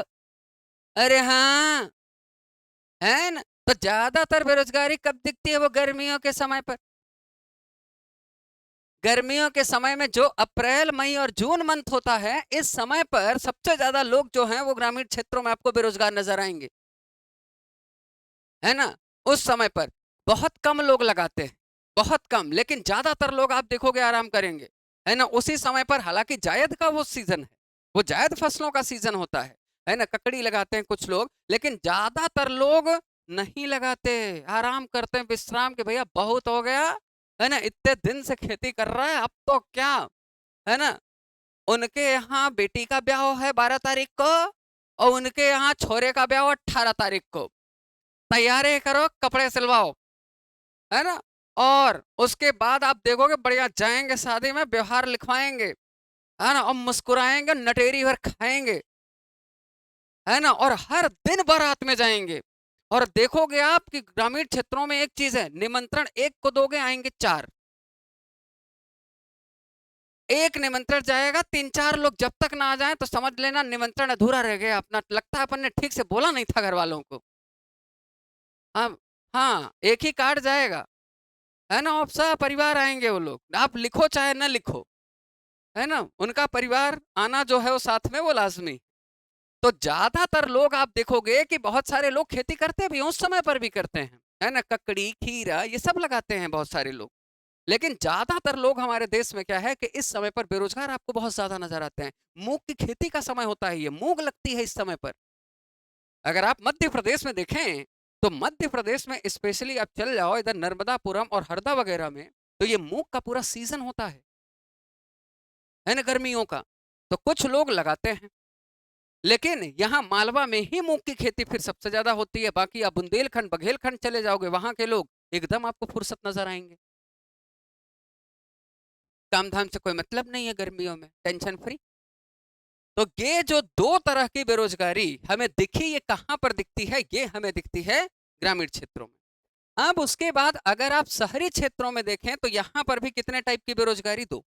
Speaker 1: अरे हाँ, है ना। तो ज्यादातर बेरोजगारी कब दिखती है? वो गर्मियों के समय पर। गर्मियों के समय में जो अप्रैल मई और जून मंथ होता है, इस समय पर सबसे ज्यादा लोग जो हैं वो ग्रामीण क्षेत्रों में आपको बेरोजगार नजर आएंगे, है ना। उस समय पर बहुत कम लोग लगाते हैं, बहुत कम, लेकिन ज्यादातर लोग आप देखोगे आराम करेंगे, है ना, उसी समय पर। हालांकि जायद का वो सीजन है, वो जायद फसलों का सीजन होता है ना। ककड़ी लगाते हैं कुछ लोग, लेकिन ज्यादातर लोग नहीं लगाते, आराम करते हैं, विश्राम के, भैया बहुत हो गया, है ना, इतने दिन से खेती कर रहा है, अब तो क्या, है ना। उनके यहाँ बेटी का ब्याह है 12 तारीख को, और उनके यहाँ छोरे का ब्याह 18 तारीख को। तैयारी करो, कपड़े सिलवाओ, है ना। और उसके बाद आप देखोगे बढ़िया जाएंगे शादी में, व्यवहार लिखवाएंगे, है ना, और मुस्कुराएंगे, नटेरी भर खाएंगे, है ना, और हर दिन बारात में जाएंगे। और देखोगे आप कि ग्रामीण क्षेत्रों में एक चीज है, निमंत्रण एक को दोगे आएंगे 4, एक निमंत्रण जाएगा 3-4 लोग जब तक ना आ जाए तो समझ लेना निमंत्रण अधूरा रह गया अपना, लगता है अपन ने ठीक से बोला नहीं था घर वालों को। अब हाँ, एक ही कार्ड जाएगा, है ना, और सब परिवार आएंगे, वो लोग आप लिखो चाहे ना लिखो, है ना, उनका परिवार आना जो है वो साथ में वो लाजमी। तो ज्यादातर लोग आप देखोगे कि बहुत सारे लोग खेती करते भी हैं, उस समय पर भी करते हैं, है ना, ककड़ी, खीरा, ये सब लगाते हैं बहुत सारे लोग। लेकिन ज्यादातर लोग हमारे देश में क्या है कि इस समय पर बेरोजगार आपको बहुत ज्यादा नजर आते हैं। मूंग की खेती का समय होता है, ये मूंग लगती है इस समय पर। अगर आप मध्य प्रदेश में देखें तो मध्य प्रदेश में स्पेशली आप चल जाओ इधर नर्मदापुरम और हरदा वगैरह में, तो ये मूंग का पूरा सीजन होता है ना, गर्मियों का। तो कुछ लोग लगाते हैं, लेकिन यहाँ मालवा में ही मूंग की खेती फिर सबसे ज्यादा होती है। बाकी आप बुंदेलखंड बघेलखंड चले जाओगे, वहां के लोग एकदम आपको फुर्सत नजर आएंगे। काम धाम से कोई मतलब नहीं है, गर्मियों में टेंशन फ्री। तो ये जो दो तरह की बेरोजगारी हमें दिखी, ये कहां पर दिखती है? ये हमें दिखती है ग्रामीण क्षेत्रों में। अब उसके बाद अगर आप शहरी क्षेत्रों में देखें तो यहां पर भी कितने टाइप की बेरोजगारी? दो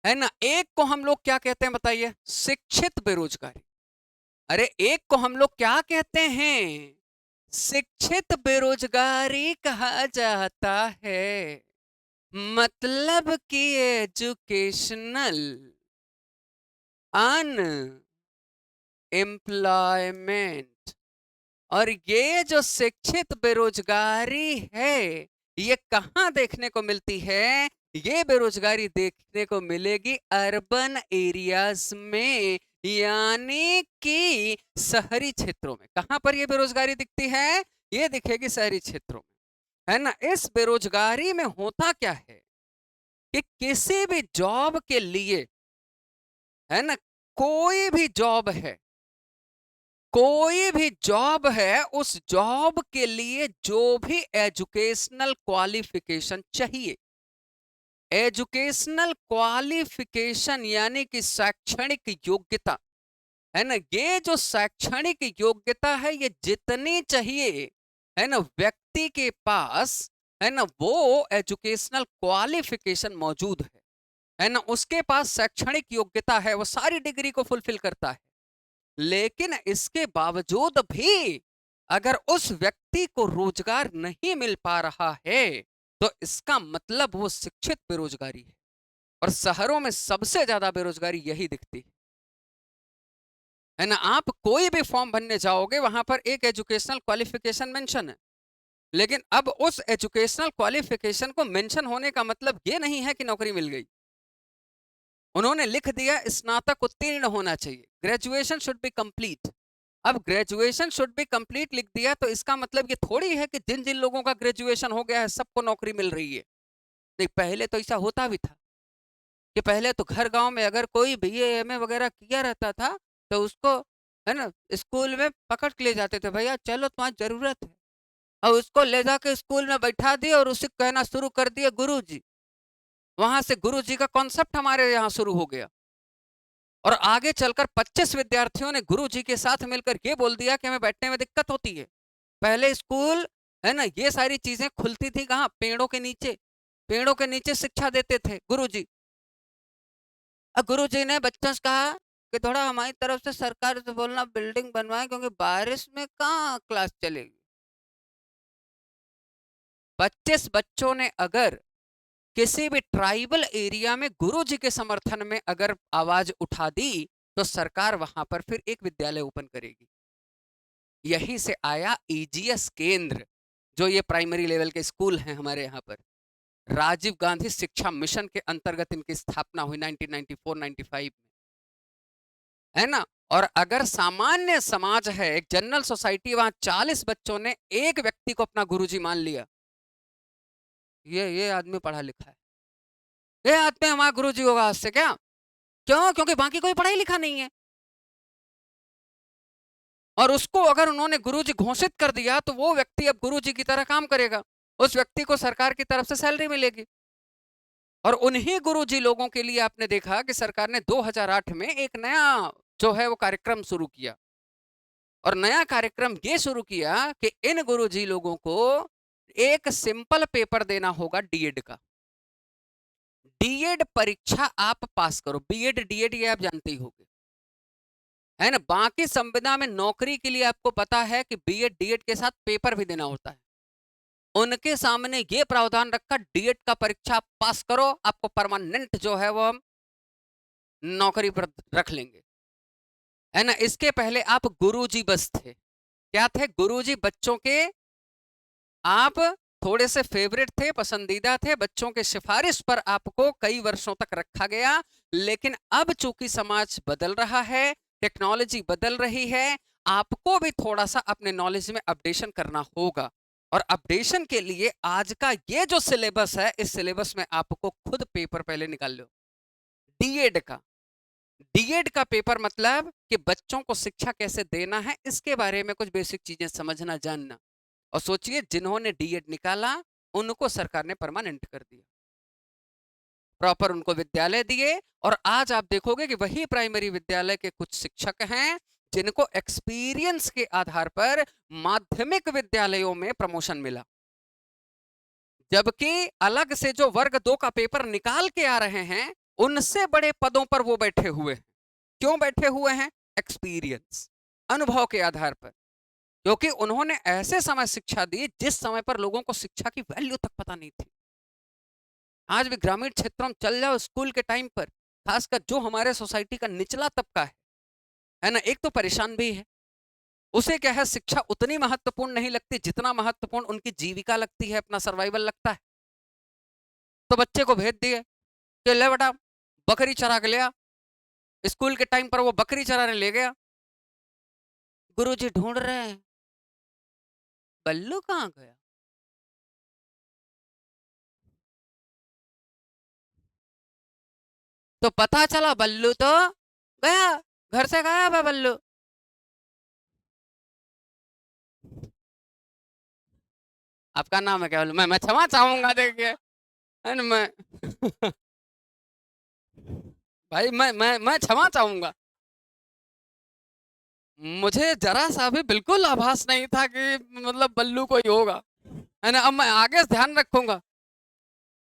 Speaker 1: है ना। एक को हम लोग क्या कहते हैं बताइए? शिक्षित बेरोजगारी। अरे एक को हम लोग क्या कहते हैं? शिक्षित बेरोजगारी कहा जाता है। मतलब कि एजुकेशनल अनएम्प्लॉयमेंट। और ये जो शिक्षित बेरोजगारी है, ये कहां देखने को मिलती है? ये बेरोजगारी देखने को मिलेगी अर्बन एरियाज में, यानी कि शहरी क्षेत्रों में। कहां पर ये बेरोजगारी दिखती है? ये दिखेगी शहरी क्षेत्रों में, है ना। इस बेरोजगारी में होता क्या है कि किसी भी जॉब के लिए, है ना, कोई भी जॉब है, कोई भी जॉब है, उस जॉब के लिए जो भी एजुकेशनल क्वालिफिकेशन चाहिए, एजुकेशनल क्वालिफिकेशन यानी कि शैक्षणिक योग्यता, है ना, ये जो शैक्षणिक योग्यता है, ये जितनी चाहिए, है ना, व्यक्ति के पास, है ना, वो एजुकेशनल क्वालिफिकेशन मौजूद है ना, उसके पास शैक्षणिक योग्यता है, वो सारी डिग्री को फुलफिल करता है। लेकिन इसके बावजूद भी अगर उस व्यक्ति को रोजगार नहीं मिल पा रहा है, तो इसका मतलब वो शिक्षित बेरोजगारी है। और शहरों में सबसे ज्यादा बेरोजगारी यही दिखती है ना। आप कोई भी फॉर्म भरने जाओगे, वहां पर एक एजुकेशनल क्वालिफिकेशन मेंशन है, लेकिन अब उस एजुकेशनल क्वालिफिकेशन को मेंशन होने का मतलब ये नहीं है कि नौकरी मिल गई। उन्होंने लिख दिया स्नातक उत्तीर्ण होना चाहिए, ग्रेजुएशन शुड बी कंप्लीट। अब ग्रेजुएशन शुड बी कंप्लीट लिख दिया, तो इसका मतलब ये थोड़ी है कि जिन जिन लोगों का ग्रेजुएशन हो गया है सबको नौकरी मिल रही है। नहीं, पहले तो ऐसा होता भी था कि पहले तो घर गांव में अगर कोई बीए एमए वगैरह किया रहता था, तो उसको, है ना, स्कूल में पकड़ के ले जाते थे, भैया चलो तुम्हारी जरूरत है। और उसको ले जाके स्कूल में बैठा दिए और उसे कहना शुरू कर दिया गुरुजी। वहां से गुरुजी का कॉन्सेप्ट हमारे यहाँ शुरू हो गया। और आगे चलकर 25 विद्यार्थियों ने गुरुजी के साथ मिलकर ये बोल दिया कि हमें बैठने में दिक्कत होती है। पहले स्कूल, है ना, ये सारी चीजें खुलती थी कहाँ? पेड़ों के नीचे। पेड़ों के नीचे शिक्षा देते थे गुरुजी। अब गुरुजी ने बच्चों से कहा कि थोड़ा हमारी तरफ से सरकार से बोलना बिल्डिंग बनवाए, क्योंकि बारिश में कहाँ क्लास चलेगी। 25 बच्चों ने अगर किसी भी ट्राइबल एरिया में गुरुजी के समर्थन में अगर आवाज उठा दी, तो सरकार वहां पर फिर एक विद्यालय ओपन करेगी। यहीं से आया ईजीएस केंद्र, जो ये प्राइमरी लेवल के स्कूल हैं हमारे यहाँ पर। राजीव गांधी शिक्षा मिशन के अंतर्गत इनकी स्थापना हुई 1994-95 में, है ना। और अगर सामान्य समाज है, एक जनरल सोसाइटी, वहां 40 बच्चों ने एक व्यक्ति को अपना गुरुजी मान लिया, ये आदमी पढ़ा लिखा है, ये आदमी हमारा गुरुजी होगा आज से। क्या? क्यों? क्योंकि बाकी कोई पढ़ाई लिखा नहीं है। और उसको अगर उन्होंने गुरुजी घोषित कर दिया, तो वो व्यक्ति अब गुरुजी की तरह काम करेगा, उस व्यक्ति को सरकार की तरफ से सैलरी मिलेगी। और उन्हीं गुरुजी लोगों के लिए आपने देखा कि सरकार ने 2008 में एक नया जो है वो कार्यक्रम शुरू किया। और नया कार्यक्रम ये शुरू किया कि इन गुरुजी लोगों को एक सिंपल पेपर देना होगा डीएड का। डीएड परीक्षा आप पास करो, बीएड डीएड ये आप जानते ही होंगे, है ना। बाकी संविदा में नौकरी के लिए आपको पता है कि बीएड डीएड के साथ पेपर भी देना होता है। उनके सामने ये प्रावधान रखा, डीएड का परीक्षा पास करो, आपको परमानेंट जो है वो हम नौकरी पर रख लेंगे, है ना। इसके पहले आप गुरुजी बस थे। क्या थे? गुरुजी, बच्चों के आप थोड़े से फेवरेट थे, पसंदीदा थे, बच्चों के सिफारिश पर आपको कई वर्षों तक रखा गया। लेकिन अब चूंकि समाज बदल रहा है, टेक्नोलॉजी बदल रही है, आपको भी थोड़ा सा अपने नॉलेज में अपडेशन करना होगा। और अपडेशन के लिए आज का ये जो सिलेबस है, इस सिलेबस में आपको खुद पेपर पहले निकाल लो। डीएड का, डीएड का पेपर मतलब कि बच्चों को शिक्षा कैसे देना है, इसके बारे में कुछ बेसिक चीजें समझना, जानना। और सोचिए, जिन्होंने डीएड निकाला उनको सरकार ने परमानेंट कर दिया, प्रॉपर उनको विद्यालय दिए। और आज आप देखोगे कि वही प्राइमरी विद्यालय के कुछ शिक्षक हैं जिनको एक्सपीरियंस के आधार पर माध्यमिक विद्यालयों में प्रमोशन मिला, जबकि अलग से जो वर्ग 2 का पेपर निकाल के आ रहे हैं उनसे बड़े पदों पर वो बैठे हुए हैं। क्यों बैठे हुए हैं? एक्सपीरियंस, अनुभव के आधार पर, क्योंकि उन्होंने ऐसे समय शिक्षा दी जिस समय पर लोगों को शिक्षा की वैल्यू तक पता नहीं थी। आज भी ग्रामीण क्षेत्रों में चल जाओ, स्कूल के टाइम पर, खासकर जो हमारे सोसाइटी का निचला तबका है ना, एक तो परेशान भी है। उसे क्या है, शिक्षा उतनी महत्वपूर्ण नहीं लगती जितना महत्वपूर्ण उनकी जीविका लगती है, अपना सर्वाइवल लगता है। तो बच्चे को भेज दिए कि ले बेटा बकरी चरा के ले आ। स्कूल के टाइम पर वो बकरी चराने ले गया। गुरुजी ढूंढ रहे हैं, बल्लू कहाँ गया? तो पता चला बल्लू तो गया, घर से गायब है बल्लू। आपका नाम है क्या? मैं क्षमा चाहूंगा, देखिए, है ना, मैं भाई मैं क्षमा चाहूंगा। मुझे जरा सा भी बिल्कुल आभास नहीं था कि मतलब बल्लू कोई होगा, है ना। अब मैं आगे से ध्यान रखूंगा।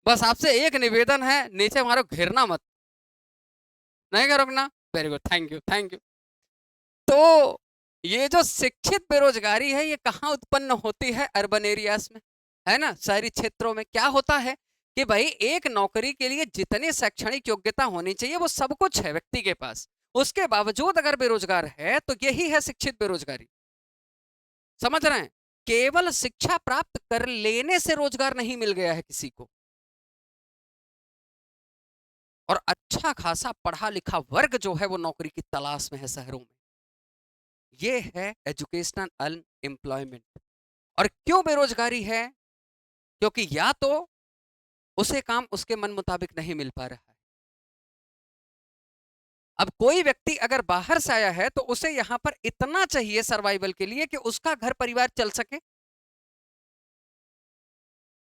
Speaker 1: बस आपसे एक निवेदन है, नीचे मारो, घेरना मत, नहीं क्या रोकना। Very good, thank you, thank you. तो ये जो शिक्षित बेरोजगारी है, ये कहाँ उत्पन्न होती है? अर्बन एरियाज में, है ना, शहरी क्षेत्रों में। क्या होता है कि भाई एक नौकरी के लिए जितनी शैक्षणिक योग्यता होनी चाहिए वो सब कुछ है व्यक्ति के पास, उसके बावजूद अगर बेरोजगार है तो यही है शिक्षित बेरोजगारी। समझ रहे हैं? केवल शिक्षा प्राप्त कर लेने से रोजगार नहीं मिल गया है किसी को, और अच्छा खासा पढ़ा लिखा वर्ग जो है वो नौकरी की तलाश में है शहरों में। ये है एजुकेशनल अनएम्प्लॉयमेंट। और क्यों बेरोजगारी है? क्योंकि या तो उसे काम उसके मन मुताबिक नहीं मिल पा रहा है। अब कोई व्यक्ति अगर बाहर से आया है तो उसे यहां पर इतना चाहिए सर्वाइवल के लिए कि उसका घर परिवार चल सके,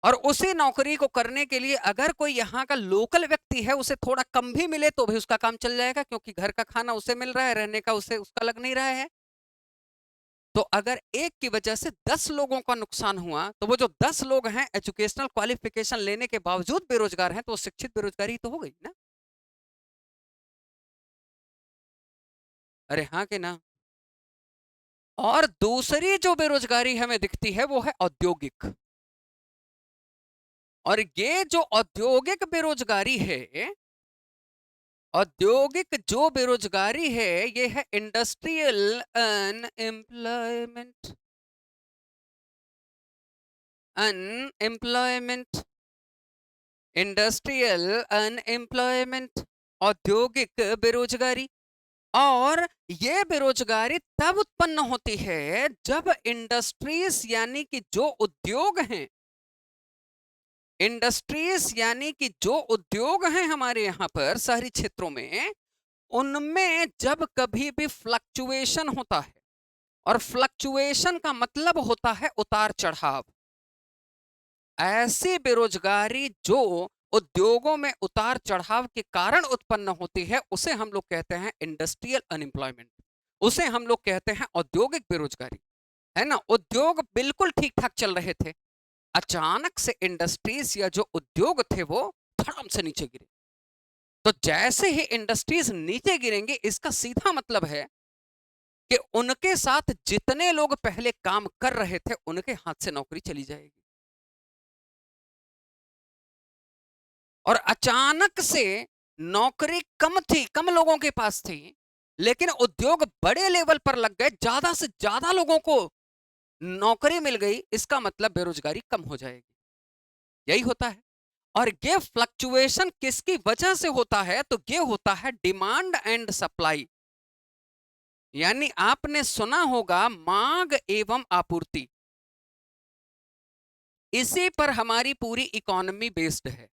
Speaker 1: और उसी नौकरी को करने के लिए अगर कोई यहाँ का लोकल व्यक्ति है उसे थोड़ा कम भी मिले तो भी उसका काम चल जाएगा, क्योंकि घर का खाना उसे मिल रहा है, रहने का उसे उसका लग नहीं रहा है। तो अगर एक की वजह से 10 लोगों का नुकसान हुआ तो वो जो 10 लोग हैं एजुकेशनल क्वालिफिकेशन लेने के बावजूद बेरोजगार हैं, तो वो शिक्षित बेरोजगारी तो हो गई ना। अरे हाँ कि ना। और दूसरी जो बेरोजगारी हमें दिखती है वो है औद्योगिक। और ये जो औद्योगिक बेरोजगारी है, औद्योगिक जो बेरोजगारी है, ये है industrial unemployment. Unemployment, industrial unemployment, औद्योगिक बेरोजगारी। और ये बेरोजगारी तब उत्पन्न होती है जब इंडस्ट्रीज यानी कि जो उद्योग हैं, इंडस्ट्रीज यानी कि जो उद्योग हैं हमारे यहाँ पर शहरी क्षेत्रों में, उनमें जब कभी भी फ्लक्चुएशन होता है, और फ्लक्चुएशन का मतलब होता है उतार चढ़ाव, ऐसी बेरोजगारी जो उद्योगों में उतार चढ़ाव के कारण उत्पन्न होती है, उसे हम लोग कहते हैं इंडस्ट्रियल अनएम्प्लॉयमेंट। उसे हम लोग कहते हैं औद्योगिक बेरोजगारी, है ना। उद्योग बिल्कुल ठीक ठाक चल रहे थे, अचानक से इंडस्ट्रीज या जो उद्योग थे वो धड़म से नीचे गिरे। तो जैसे ही इंडस्ट्रीज नीचे गिरेंगे, इसका सीधा मतलब है कि उनके साथ जितने लोग पहले काम कर रहे थे उनके हाथ से नौकरी चली जाएगी। और अचानक से नौकरी कम थी, कम लोगों के पास थी, लेकिन उद्योग बड़े लेवल पर लग गए, ज्यादा से ज्यादा लोगों को नौकरी मिल गई, इसका मतलब बेरोजगारी कम हो जाएगी। यही होता है। और ये फ्लक्चुएशन किसकी वजह से होता है? तो ये होता है डिमांड एंड सप्लाई। यानी आपने सुना होगा मांग एवं आपूर्ति, इसी पर हमारी पूरी इकोनॉमी बेस्ड है।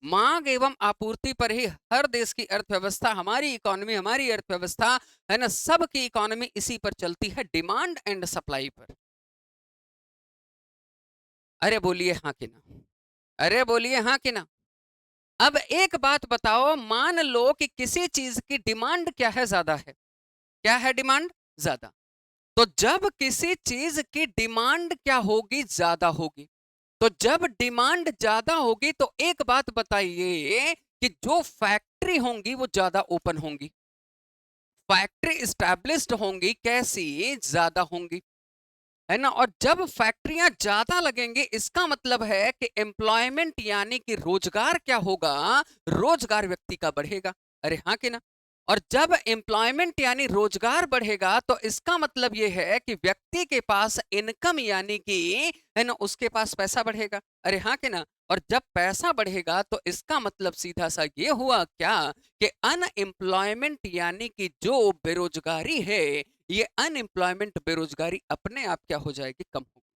Speaker 1: मांग एवं आपूर्ति पर ही हर देश की अर्थव्यवस्था, हमारी इकोनॉमी, हमारी अर्थव्यवस्था है ना, सबकी इकोनॉमी इसी पर चलती है, डिमांड एंड सप्लाई पर। अरे बोलिए हाँ कि ना? अरे बोलिए हाँ कि ना? अब एक बात बताओ, मान लो कि किसी चीज की डिमांड क्या है? ज्यादा है। क्या है डिमांड? ज्यादा। तो जब किसी चीज की डिमांड क्या होगी? ज्यादा होगी। तो जब डिमांड ज्यादा होगी तो एक बात बताइए कि जो फैक्ट्री होंगी वो ज्यादा ओपन होंगी, फैक्ट्री स्टैब्लिश्ड होंगी, कैसी? ज्यादा होंगी, है ना। और जब फैक्ट्रियां ज्यादा लगेंगी, इसका मतलब है कि एम्प्लॉयमेंट यानी कि रोजगार क्या होगा? रोजगार व्यक्ति का बढ़ेगा। अरे हाँ कि ना? और जब एम्प्लॉयमेंट यानी रोजगार बढ़ेगा तो इसका मतलब यह है कि व्यक्ति के पास इनकम यानी कि, है ना, उसके पास पैसा बढ़ेगा। अरे हाँ कि ना? और जब पैसा बढ़ेगा तो इसका मतलब सीधा सा ये हुआ क्या कि अनएम्प्लॉयमेंट यानी कि जो बेरोजगारी है, ये अनएम्प्लॉयमेंट बेरोजगारी अपने आप क्या हो जाएगी? कम होगी,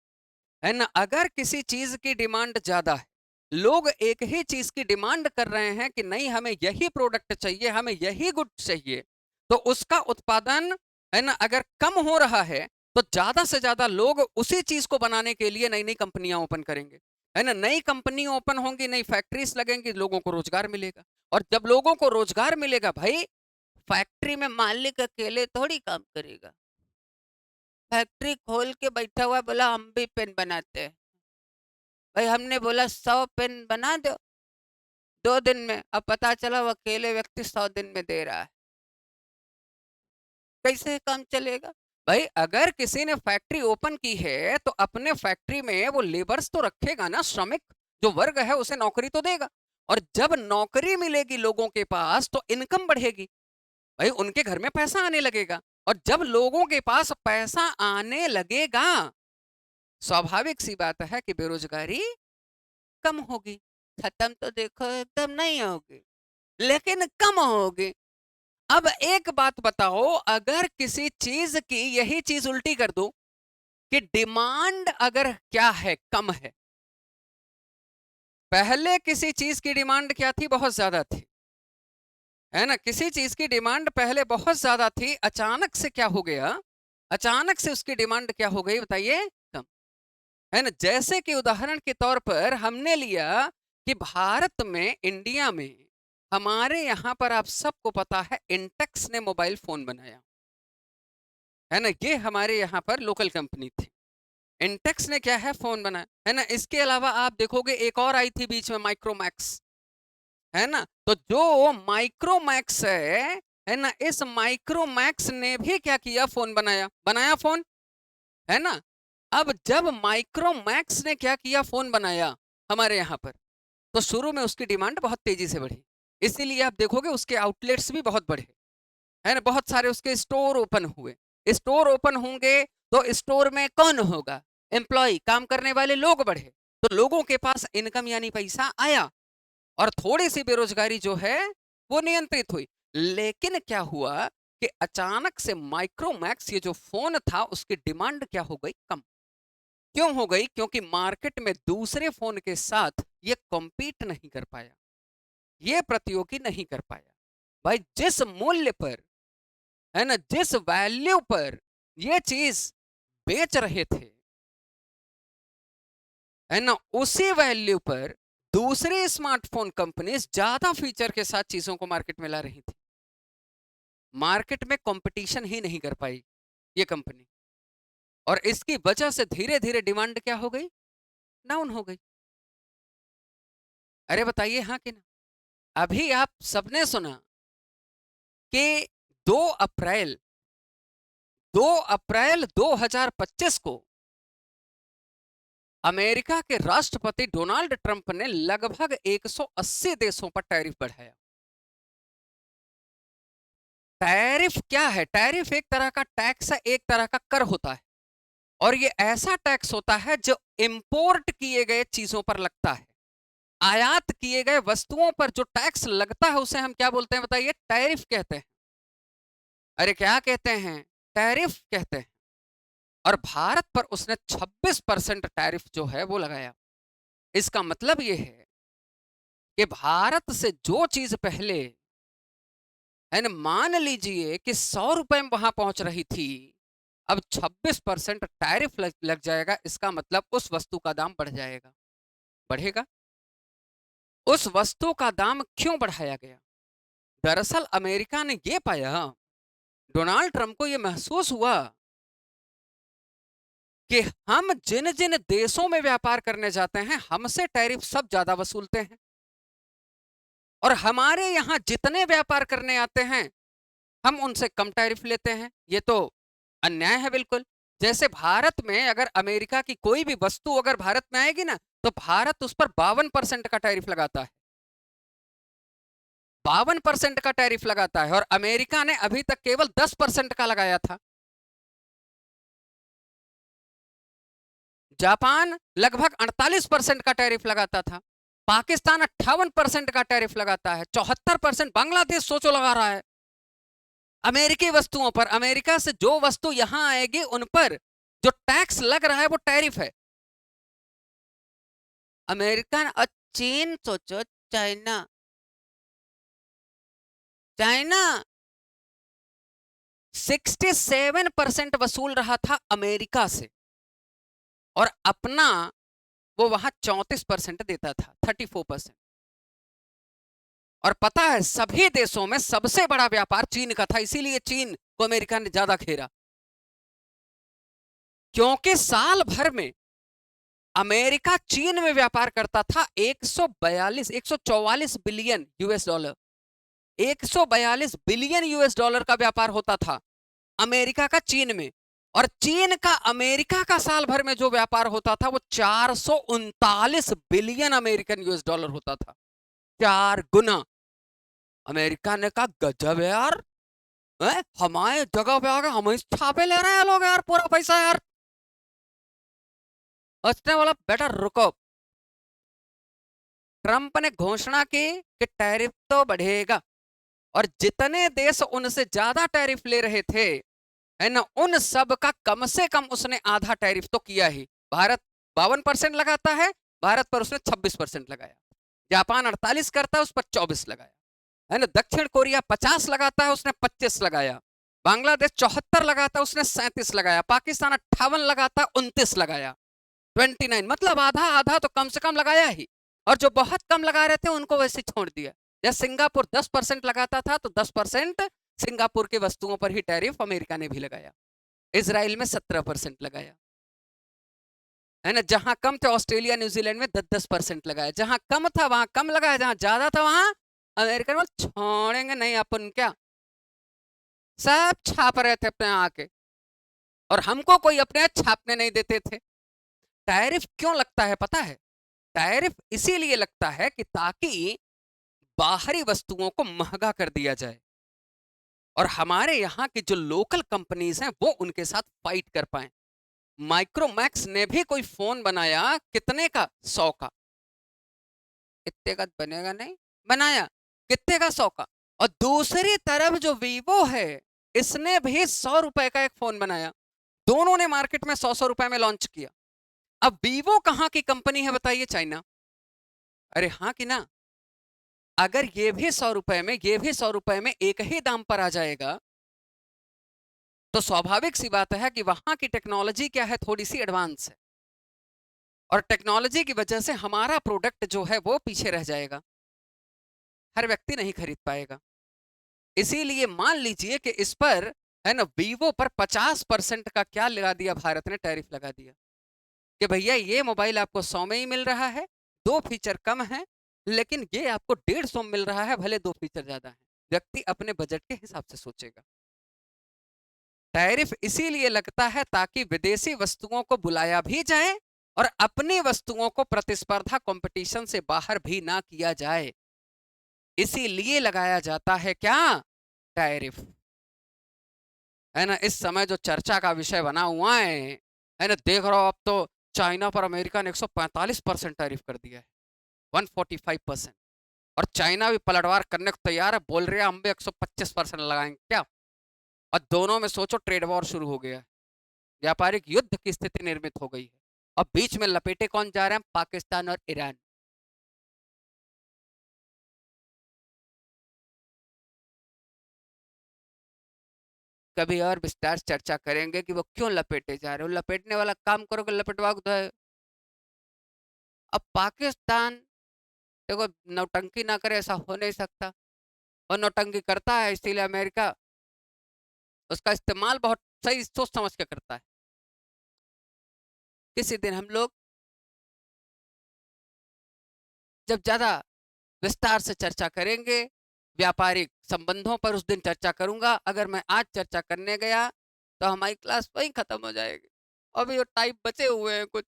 Speaker 1: है ना। अगर किसी चीज की डिमांड ज्यादा है, लोग एक ही चीज की डिमांड कर रहे हैं कि नहीं हमें यही प्रोडक्ट चाहिए, हमें यही गुड चाहिए, तो उसका उत्पादन, है ना, अगर कम हो रहा है तो ज्यादा से ज्यादा लोग उसी चीज को बनाने के लिए नई नई कंपनियां ओपन करेंगे, है ना। नई कंपनी ओपन होंगी, नई फैक्ट्रीज लगेंगी, लोगों को रोजगार मिलेगा। और जब लोगों को रोजगार मिलेगा भाई, फैक्ट्री में मालिक अकेले थोड़ी काम करेगा। फैक्ट्री खोल के बैठा हुआ, बोला हम भी पेन बनाते हैं। भाई हमने बोला 100 पेन बना दो 2 दिन में, अब पता चला वो अकेले व्यक्ति 100 दिन में दे रहा है। कैसे काम चलेगा? भाई अगर किसी ने फैक्ट्री ओपन की है तो अपने फैक्ट्री में वो लेबर्स तो रखेगा ना, श्रमिक जो वर्ग है उसे नौकरी तो देगा। और जब नौकरी मिलेगी लोगों के पास तो इनकम बढ़ेगी, भाई उनके घर में पैसा आने लगेगा। और जब लोगों के पास पैसा आने लगेगा, स्वाभाविक सी बात है कि बेरोजगारी कम होगी। खत्म तो देखो एकदम नहीं होगी, लेकिन कम होगी। अब एक बात बताओ, अगर किसी चीज की यही चीज उल्टी कर दो कि डिमांड अगर क्या है? कम है। पहले किसी चीज की डिमांड क्या थी? बहुत ज्यादा थी, है ना। किसी चीज की डिमांड पहले बहुत ज्यादा थी, अचानक से क्या हो गया? अचानक से उसकी डिमांड क्या हो गई? बताइए। कम, है ना। जैसे कि उदाहरण के तौर पर हमने लिया कि भारत में, इंडिया में, हमारे यहां पर आप सबको पता है इंटेक्स ने मोबाइल फोन बनाया, है ना। ये हमारे यहाँ पर लोकल कंपनी थी। इंटेक्स ने क्या है? फोन बनाया, है ना। इसके अलावा आप देखोगे एक और आई थी बीच में, माइक्रोमैक्स, है ना। तो जो माइक्रोमैक्स है ना, इस माइक्रोमैक्स ने भी क्या किया? फोन बनाया, बनाया फोन, है ना। अब जब माइक्रोमैक्स ने क्या किया? फोन बनाया हमारे यहाँ पर, तो शुरू में उसकी डिमांड बहुत तेजी से बढ़ी, इसीलिए आप देखोगे उसके आउटलेट्स भी बहुत बढ़े, है ना। बहुत सारे उसके स्टोर ओपन हुए। स्टोर ओपन होंगे तो स्टोर में कौन होगा? एम्प्लॉय, काम करने वाले लोग बढ़े, तो लोगों के पास इनकम यानी पैसा आया, और थोड़ी सी बेरोजगारी जो है वो नियंत्रित हुई। लेकिन क्या हुआ कि अचानक से माइक्रोमैक्स, ये जो फोन था, उसकी डिमांड क्या हो गई? कम। क्यों हो गई? क्योंकि मार्केट में दूसरे फोन के साथ ये कॉम्पीट नहीं कर पाया, ये प्रतियोगी नहीं कर पाया। भाई जिस मूल्य पर, है ना, जिस वैल्यू पर ये चीज बेच रहे थे, है ना, उसी वैल्यू पर दूसरी स्मार्टफोन कंपनीज ज्यादा फीचर के साथ चीजों को मार्केट में ला रही थी। मार्केट में कंपटीशन ही नहीं कर पाई ये कंपनी, और इसकी वजह से धीरे धीरे डिमांड क्या हो गई? डाउन हो गई। अरे बताइए हाँ कि ना? अभी आप सबने सुना कि 2 अप्रैल 2 अप्रैल 2025 को अमेरिका के राष्ट्रपति डोनाल्ड ट्रंप ने लगभग 180 देशों पर टैरिफ बढ़ाया। टैरिफ क्या है? टैरिफ एक तरह का टैक्स है, एक तरह का कर होता है। और ये ऐसा टैक्स होता है जो इंपोर्ट किए गए चीजों पर लगता है। आयात किए गए वस्तुओं पर जो टैक्स लगता है उसे हम क्या बोलते हैं बताइए? टैरिफ कहते हैं। अरे क्या कहते हैं? टैरिफ कहते हैं। और भारत पर उसने 26% टैरिफ जो है वो लगाया। इसका मतलब ये है कि भारत से जो चीज पहले है ना, मान लीजिए कि 100 रुपए में वहां पहुंच रही थी, अब 26% टैरिफ लग जाएगा। इसका मतलब उस वस्तु का दाम बढ़ जाएगा। बढ़ेगा। उस वस्तु का दाम क्यों बढ़ाया गया? दरअसल अमेरिका ने ये पाया, डोनाल्ड ट्रंप को ये महसूस हुआ कि हम जिन जिन देशों में व्यापार करने जाते हैं हमसे टैरिफ सब ज्यादा वसूलते हैं, और हमारे यहां जितने व्यापार करने आते हैं हम उनसे कम टैरिफ लेते हैं। ये तो अन्याय है बिल्कुल। जैसे भारत में अगर अमेरिका की कोई भी वस्तु अगर भारत में आएगी ना, तो भारत उस पर 52% का टैरिफ लगाता है। 52% का टैरिफ लगाता है, और अमेरिका ने अभी तक केवल 10% का लगाया था। जापान लगभग 48% का टैरिफ लगाता था। पाकिस्तान 58% का टैरिफ लगाता है। 74% बांग्लादेश सोचो लगा रहा है अमेरिकी वस्तुओं पर। अमेरिका से जो वस्तु यहां आएगी उन पर जो टैक्स लग रहा है वो टैरिफ है। अमेरिकन और चीन सोचो, चाइना, चाइना 67% वसूल रहा था अमेरिका से, और अपना वो वहां 34% देता था, 34%। और पता है सभी देशों में सबसे बड़ा व्यापार चीन का था, इसीलिए चीन को अमेरिका ने ज्यादा घेरा, क्योंकि साल भर में अमेरिका चीन में व्यापार करता था 144 billion US dollar. 142 billion US dollar का व्यापार होता था अमेरिका का चीन में। और चीन का अमेरिका का साल भर में जो व्यापार होता था वो 439 बिलियन अमेरिकन यूएस डॉलर होता था। 4 गुना। अमेरिका ने कहा गजब है यार, हमारे जगह पे आके हम छापे ले रहे हैं लोग यार, पूरा पैसा यार। उसने बोला बेटा रुको, ट्रंप ने घोषणा की कि टैरिफ तो बढ़ेगा, और जितने देश उनसे ज्यादा टैरिफ ले रहे थे है ना, उन सब का कम से कम उसने आधा टैरिफ तो किया ही। भारत 52% लगाता है, भारत पर उसने 26% लगाया। जापान 48 करता है, उस पर 24 लगाया। है ना, दक्षिण कोरिया 50 लगाता है, उसने 25 लगाया। बांग्लादेश 74 लगाता है, उसने 37 लगाया। पाकिस्तान 58 लगाता है, 29 लगाया। 29, मतलब आधा आधा तो कम से कम लगाया ही। और जो बहुत कम लगा रहे थे उनको वैसे छोड़ दिया। जैसे सिंगापुर 10% लगाता था, तो 10% सिंगापुर की वस्तुओं पर ही टैरिफ अमेरिका ने भी लगाया। इजराइल में 17% लगाया। है ना, जहां कम थे ऑस्ट्रेलिया न्यूजीलैंड में 10-10% लगाया। जहां कम था वहां कम लगाया, जहां ज्यादा था वहां अमेरिका में छोड़ेंगे नहीं अपन क्या, सब छाप रहे थे अपने आके, और हमको कोई अपने छापने नहीं देते थे। टैरिफ क्यों लगता है पता है? टैरिफ इसीलिए लगता है कि ताकि बाहरी वस्तुओं को महंगा कर दिया जाए, और हमारे यहाँ की जो लोकल कंपनीज हैं वो उनके साथ फाइट कर पाए। माइक्रोमैक्स ने भी कोई फोन बनाया, कितने का? 100 का। इतने का बनेगा नहीं, बनाया कितने का? 100 का। और दूसरी तरफ जो वीवो है, इसने भी 100 रुपए का एक फोन बनाया। दोनों ने मार्केट में 100-100 रुपए में लॉन्च किया। अब वीवो कहाँ की कंपनी है बताइए? चाइना। अरे हाँ कि ना? अगर ये भी 100 रुपए में, ये भी 100 रुपए में एक ही दाम पर आ जाएगा, तो स्वाभाविक सी बात है कि वहां की टेक्नोलॉजी क्या है, थोड़ी सी एडवांस है, और टेक्नोलॉजी की वजह से हमारा प्रोडक्ट जो है वो पीछे रह जाएगा, हर व्यक्ति नहीं खरीद पाएगा। इसीलिए मान लीजिए कि इस पर है ना, वीवो पर 50% का क्या लगा दिया भारत ने? टैरिफ लगा दिया कि भैया ये मोबाइल आपको 100 में ही मिल रहा है, 2 फीचर कम है, लेकिन ये आपको 150 में मिल रहा है, भले 2 फीचर ज्यादा है। व्यक्ति अपने बजट के हिसाब से सोचेगा। टैरिफ इसीलिए लगता है ताकि विदेशी वस्तुओं को बुलाया भी जाए और अपनी वस्तुओं को प्रतिस्पर्धा कंपटीशन से बाहर भी ना किया जाए, इसीलिए लगाया जाता है क्या? टैरिफ। है ना, इस समय जो चर्चा का विषय बना हुआ है है ना, देख रहा हो अब तो चाइना पर अमेरिका ने 145% टैरिफ कर दिया है, 145%। और चाइना भी पलटवार करने को तैयार है, बोल रहे हैं हम भी 125% लगाएंगे क्या। और दोनों में सोचो ट्रेड वॉर शुरू हो गया है, व्यापारिक युद्ध की स्थिति निर्मित हो गई है। और बीच में लपेटे कौन जा रहे हैं? पाकिस्तान और ईरान। कभी और विस्तार से चर्चा करेंगे कि वो क्यों लपेटे जा रहे हो, लपेटने वाला काम करोगे लपेटवा दो है। अब पाकिस्तान देखो, नौटंकी ना करे ऐसा हो नहीं सकता, और नौटंकी करता है, इसीलिए अमेरिका उसका इस्तेमाल बहुत सही सोच समझ के करता है। किसी दिन हम लोग जब ज्यादा विस्तार से चर्चा करेंगे व्यापारिक संबंधों पर, उस दिन चर्चा करूंगा। अगर मैं आज चर्चा करने गया तो हमारी क्लास वहीं खत्म हो जाएगी। अभी वो टाइप बचे हुए हैं कुछ,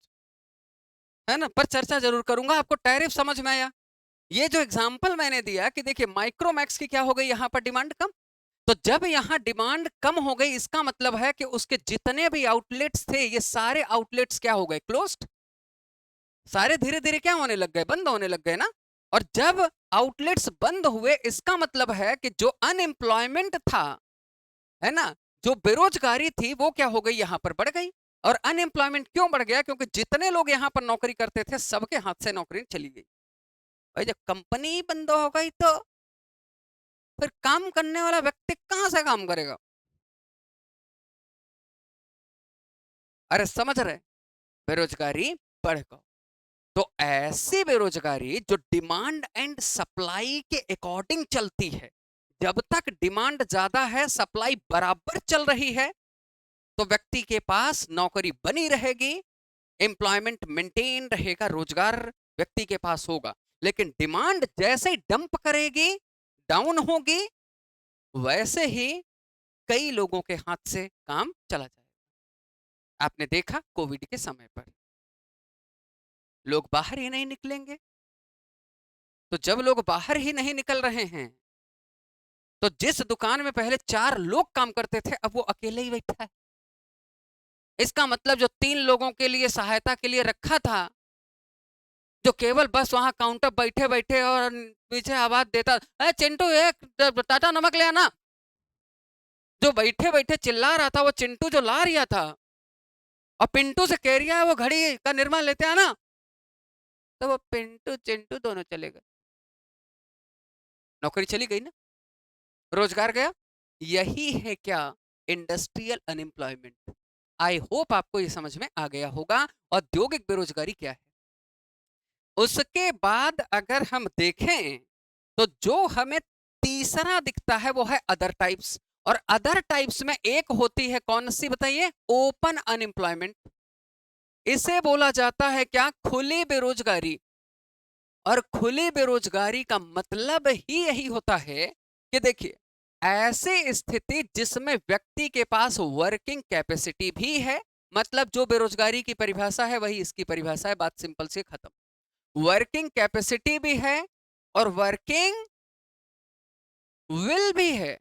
Speaker 1: है ना, पर चर्चा जरूर करूंगा। आपको टैरिफ समझ में आया? ये जो एग्जांपल मैंने दिया कि देखिए माइक्रोमैक्स की क्या हो गई यहाँ पर डिमांड कम। तो जब यहाँ डिमांड कम हो गई, इसका मतलब है कि उसके जितने भी आउटलेट्स थे, ये सारे आउटलेट्स क्या हो गए? क्लोज्ड। सारे धीरे धीरे क्या होने लग गए? बंद होने लग गए ना। और जब आउटलेट्स बंद हुए, इसका मतलब है कि जो अनएम्प्लॉयमेंट था, है ना, जो बेरोजगारी थी, वो क्या हो गई? यहां पर बढ़ गई। और अनएम्प्लॉयमेंट क्यों बढ़ गया? क्योंकि जितने लोग यहां पर नौकरी करते थे, सबके हाथ से नौकरी चली गई। भाई जब कंपनी ही बंद हो गई तो फिर काम करने वाला व्यक्ति कहां से काम करेगा? अरे समझ रहे? बेरोजगारी बढ़ गई। तो ऐसी बेरोजगारी जो डिमांड एंड सप्लाई के अकॉर्डिंग चलती है, जब तक डिमांड ज्यादा है, सप्लाई बराबर चल रही है, तो व्यक्ति के पास नौकरी बनी रहेगी, एम्प्लॉयमेंट मेंटेन रहेगा, रोजगार व्यक्ति के पास होगा। लेकिन डिमांड जैसे ही डंप करेगी, डाउन होगी, वैसे ही कई लोगों के हाथ से काम चला जाएगा। आपने देखा कोविड के समय पर लोग बाहर ही नहीं निकलेंगे। तो जब लोग बाहर ही नहीं निकल रहे हैं, तो जिस दुकान में पहले 4 लोग काम करते थे, अब वो अकेले ही बैठा है। इसका मतलब जो 3 लोगों के लिए सहायता के लिए रखा था, जो केवल बस वहां काउंटर बैठे बैठे और पीछे आवाज देता, अरे चिंटू एक टाटा नमक ले आना, जो बैठे बैठे चिल्ला रहा था, वो चिंटू जो ला रिया था, और पिंटू से कह रिया है वो घड़ी का निर्माण लेते आना, तो वो पिंटू चिंटू दोनों चले गए। नौकरी चली गई ना, रोजगार गया। यही है क्या? Industrial unemployment. आई होप आपको ये समझ में आ गया होगा औद्योगिक बेरोजगारी क्या है। उसके बाद अगर हम देखें, तो जो हमें तीसरा दिखता है वो है अदर टाइप्स। और अदर टाइप्स में एक होती है कौन सी बताइए? Open unemployment. इसे बोला जाता है क्या? खुली बेरोजगारी। और खुली बेरोजगारी का मतलब ही यही होता है कि देखिए, ऐसी स्थिति जिसमें व्यक्ति के पास वर्किंग कैपेसिटी भी है, मतलब जो बेरोजगारी की परिभाषा है वही इसकी परिभाषा है, बात सिंपल से खत्म। वर्किंग कैपेसिटी भी है और वर्किंग विल भी है,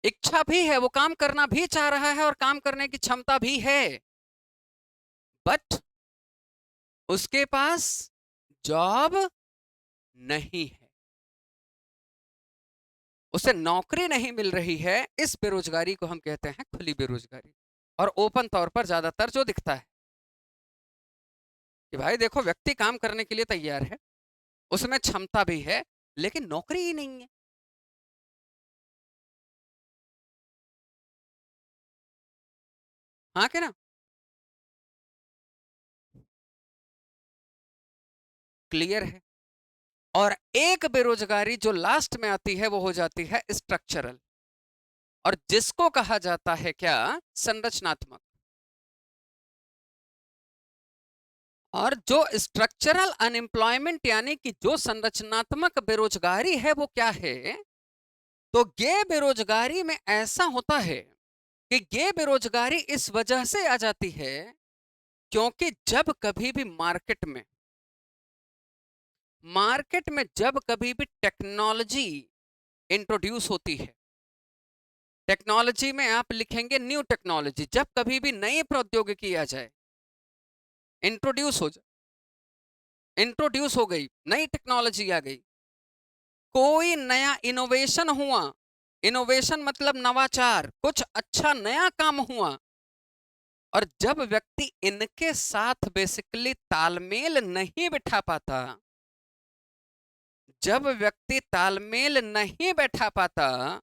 Speaker 1: इच्छा भी है, वो काम करना भी चाह रहा है और काम करने की क्षमता भी है, बट उसके पास जॉब नहीं है, उसे नौकरी नहीं मिल रही है। इस बेरोजगारी को हम कहते हैं खुली बेरोजगारी। और ओपन तौर पर ज्यादातर जो दिखता है कि भाई देखो व्यक्ति काम करने के लिए तैयार है, उसमें क्षमता भी है, लेकिन नौकरी ही नहीं है। हाँ, क्या ना? क्लियर है। और एक बेरोजगारी जो लास्ट में आती है वो हो जाती है स्ट्रक्चरल, और जिसको कहा जाता है क्या? संरचनात्मक। और जो स्ट्रक्चरल अनएम्प्लॉयमेंट यानी कि जो संरचनात्मक बेरोजगारी है, वो क्या है? तो ये बेरोजगारी में ऐसा होता है कि ये बेरोजगारी इस वजह से आ जाती है क्योंकि जब कभी भी मार्केट में जब कभी भी टेक्नोलॉजी इंट्रोड्यूस होती है, टेक्नोलॉजी में आप लिखेंगे न्यू टेक्नोलॉजी। जब कभी भी नई प्रौद्योगिकी आ जाए, इंट्रोड्यूस हो जाए, इंट्रोड्यूस हो गई, नई टेक्नोलॉजी आ गई, कोई नया इनोवेशन हुआ, इनोवेशन मतलब नवाचार, कुछ अच्छा नया काम हुआ, और जब व्यक्ति इनके साथ बेसिकली तालमेल नहीं बिठा पाता, जब व्यक्ति तालमेल नहीं बैठा पाता,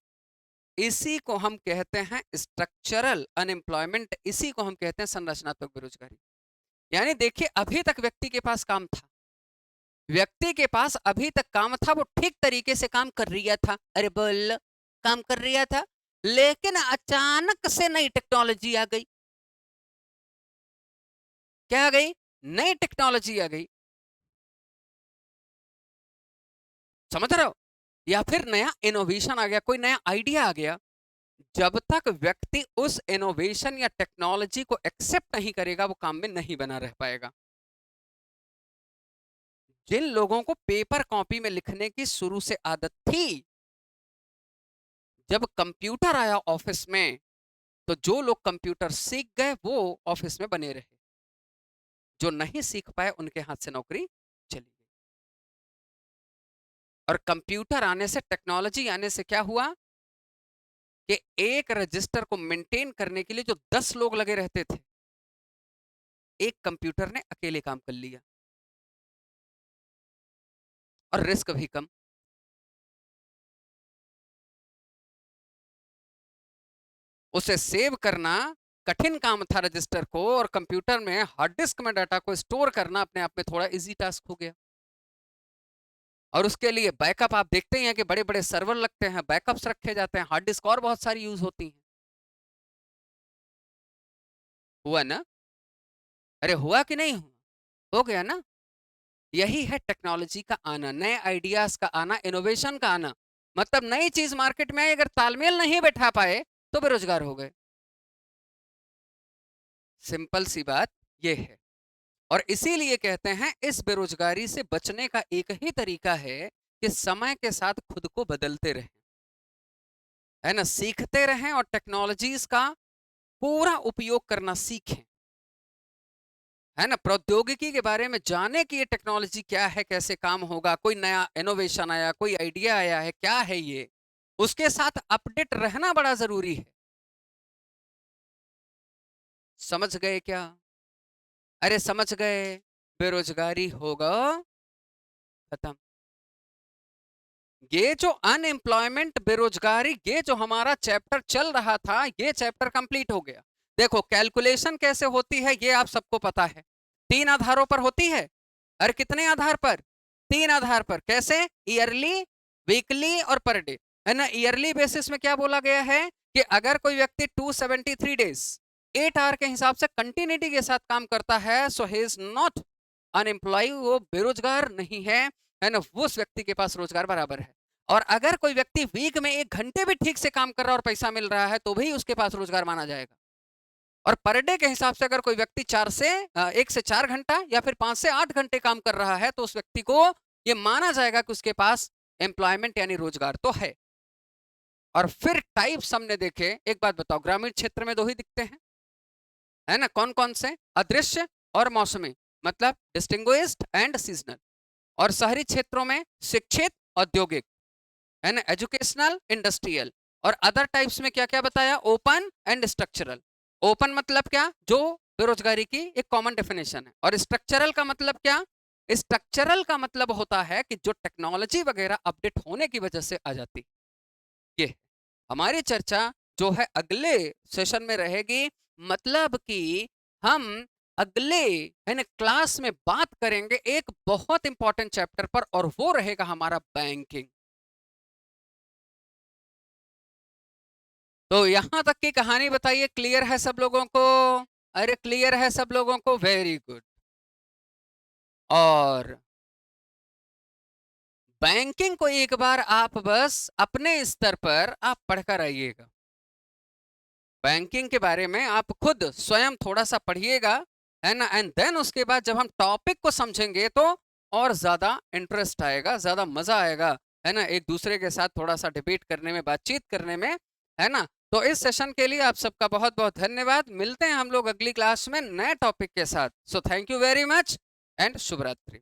Speaker 1: इसी को हम कहते हैं स्ट्रक्चरल अनएम्प्लॉयमेंट, इसी को हम कहते हैं संरचनात्मक बेरोजगारी। यानी देखिए, अभी तक व्यक्ति के पास काम था, व्यक्ति के पास अभी तक काम था, वो ठीक तरीके से काम कर रहा था, अरे बोल, काम कर रहा था, लेकिन अचानक से नई टेक्नोलॉजी आ गई। क्या आ गई? नई टेक्नोलॉजी आ गई, समझ रहे हो? या फिर नया इनोवेशन आ गया, कोई नया आइडिया आ गया। जब तक व्यक्ति उस इनोवेशन या टेक्नोलॉजी को एक्सेप्ट नहीं करेगा, वो काम में नहीं बना रह पाएगा। जिन लोगों को पेपर कॉपी में लिखने की शुरू से आदत थी, जब कंप्यूटर आया ऑफिस में, तो जो लोग कंप्यूटर सीख गए वो ऑफिस में बने रहे, जो नहीं सीख पाए उनके हाथ से नौकरी चली गई। और कंप्यूटर आने से, टेक्नोलॉजी आने से क्या हुआ कि एक रजिस्टर को मेंटेन करने के लिए जो 10 लोग लगे रहते थे, एक कंप्यूटर ने अकेले काम कर लिया, और रिस्क भी कम। उसे सेव करना कठिन काम था रजिस्टर को, और कंप्यूटर में हार्ड डिस्क में डाटा को स्टोर करना अपने आप में थोड़ा इजी टास्क हो गया। और उसके लिए बैकअप, आप देखते ही हैं कि बड़े बड़े सर्वर लगते हैं, बैकअप्स रखे जाते हैं, हार्ड डिस्क और बहुत सारी यूज होती हैं। हुआ ना? अरे हुआ कि नहीं हुआ? हो गया ना? यही है टेक्नोलॉजी का आना, नए आइडियाज का आना, इनोवेशन का आना। मतलब नई चीज मार्केट में आई, अगर तालमेल नहीं बैठा पाए तो बेरोजगार हो गए। सिंपल सी बात यह है। और इसीलिए कहते हैं, इस बेरोजगारी से बचने का एक ही तरीका है कि समय के साथ खुद को बदलते रहें, है ना, सीखते रहें, और टेक्नोलॉजीज का पूरा उपयोग करना सीखें, है ना, प्रौद्योगिकी के बारे में जाने कि ये टेक्नोलॉजी क्या है, कैसे काम होगा, कोई नया इनोवेशन आया, कोई आइडिया आया है, क्या है ये, उसके साथ अपडेट रहना बड़ा जरूरी है। समझ गए क्या? अरे समझ गए, बेरोजगारी होगा खत्म। ये जो अनएम्प्लॉयमेंट, बेरोजगारी, ये जो हमारा चैप्टर चल रहा था, ये चैप्टर कंप्लीट हो गया। देखो कैलकुलेशन कैसे होती है ये आप सबको पता है, 3 आधारों पर होती है। और कितने आधार पर? 3 आधार पर। कैसे? ईयरली, वीकली और पर डे, है ना। ईयरली बेसिस में क्या बोला गया है कि अगर कोई व्यक्ति 273 डेज 8 आवर के हिसाब से कंटिन्यूटी के साथ काम करता है, सो ही इज नॉट अनएम्प्लॉय, वो बेरोजगार नहीं है ना, उस व्यक्ति के पास रोजगार बराबर है। और अगर कोई व्यक्ति वीक में 1 घंटे भी ठीक से काम कर रहा है और पैसा मिल रहा है, तो भी उसके पास रोजगार माना जाएगा। और पर डे के हिसाब से अगर कोई व्यक्ति 1 से 4 घंटा या फिर 5 से 8 घंटे काम कर रहा है, तो उस व्यक्ति को यह माना जाएगा कि उसके पास एम्प्लॉयमेंट यानी रोजगार तो है। और फिर टाइप्स हमने देखे, एक बात बताओ, ग्रामीण क्षेत्र में 2 ही दिखते हैं, है ना, कौन कौन से? अदृश्य और मौसमी, मतलब डिस्टिंग्विश्ड एंड सीजनल। और शहरी क्षेत्रों में शिक्षित, औद्योगिक, है ना, एजुकेशनल, इंडस्ट्रियल। और अदर टाइप्स में क्या क्या बताया? Open and structural. ओपन मतलब क्या? जो बेरोजगारी की एक कॉमन डेफिनेशन है। और स्ट्रक्चरल का मतलब क्या? स्ट्रक्चरल का मतलब होता है कि जो टेक्नोलॉजी वगैरह अपडेट होने की वजह से आ जाती। ये हमारी चर्चा जो है अगले सेशन में रहेगी, मतलब कि हम अगले, है ना, क्लास में बात करेंगे एक बहुत इंपॉर्टेंट चैप्टर पर, और वो रहेगा हमारा बैंकिंग। तो यहां तक की कहानी बताइए, क्लियर है सब लोगों को? अरे क्लियर है सब लोगों को? Very good. और बैंकिंग को एक बार आप बस अपने स्तर पर आप पढ़कर आइएगा, बैंकिंग के बारे में आप खुद स्वयं थोड़ा सा पढ़िएगा, है ना। एंड देन उसके बाद जब हम टॉपिक को समझेंगे तो और ज्यादा इंटरेस्ट आएगा, ज्यादा मजा आएगा, है ना, एक दूसरे के साथ थोड़ा सा डिबेट करने में, बातचीत करने में, है ना। तो इस सेशन के लिए आप सबका बहुत बहुत धन्यवाद। मिलते हैं हम लोग अगली क्लास में नए टॉपिक के साथ। So thank you very much and शुभ रात्रि।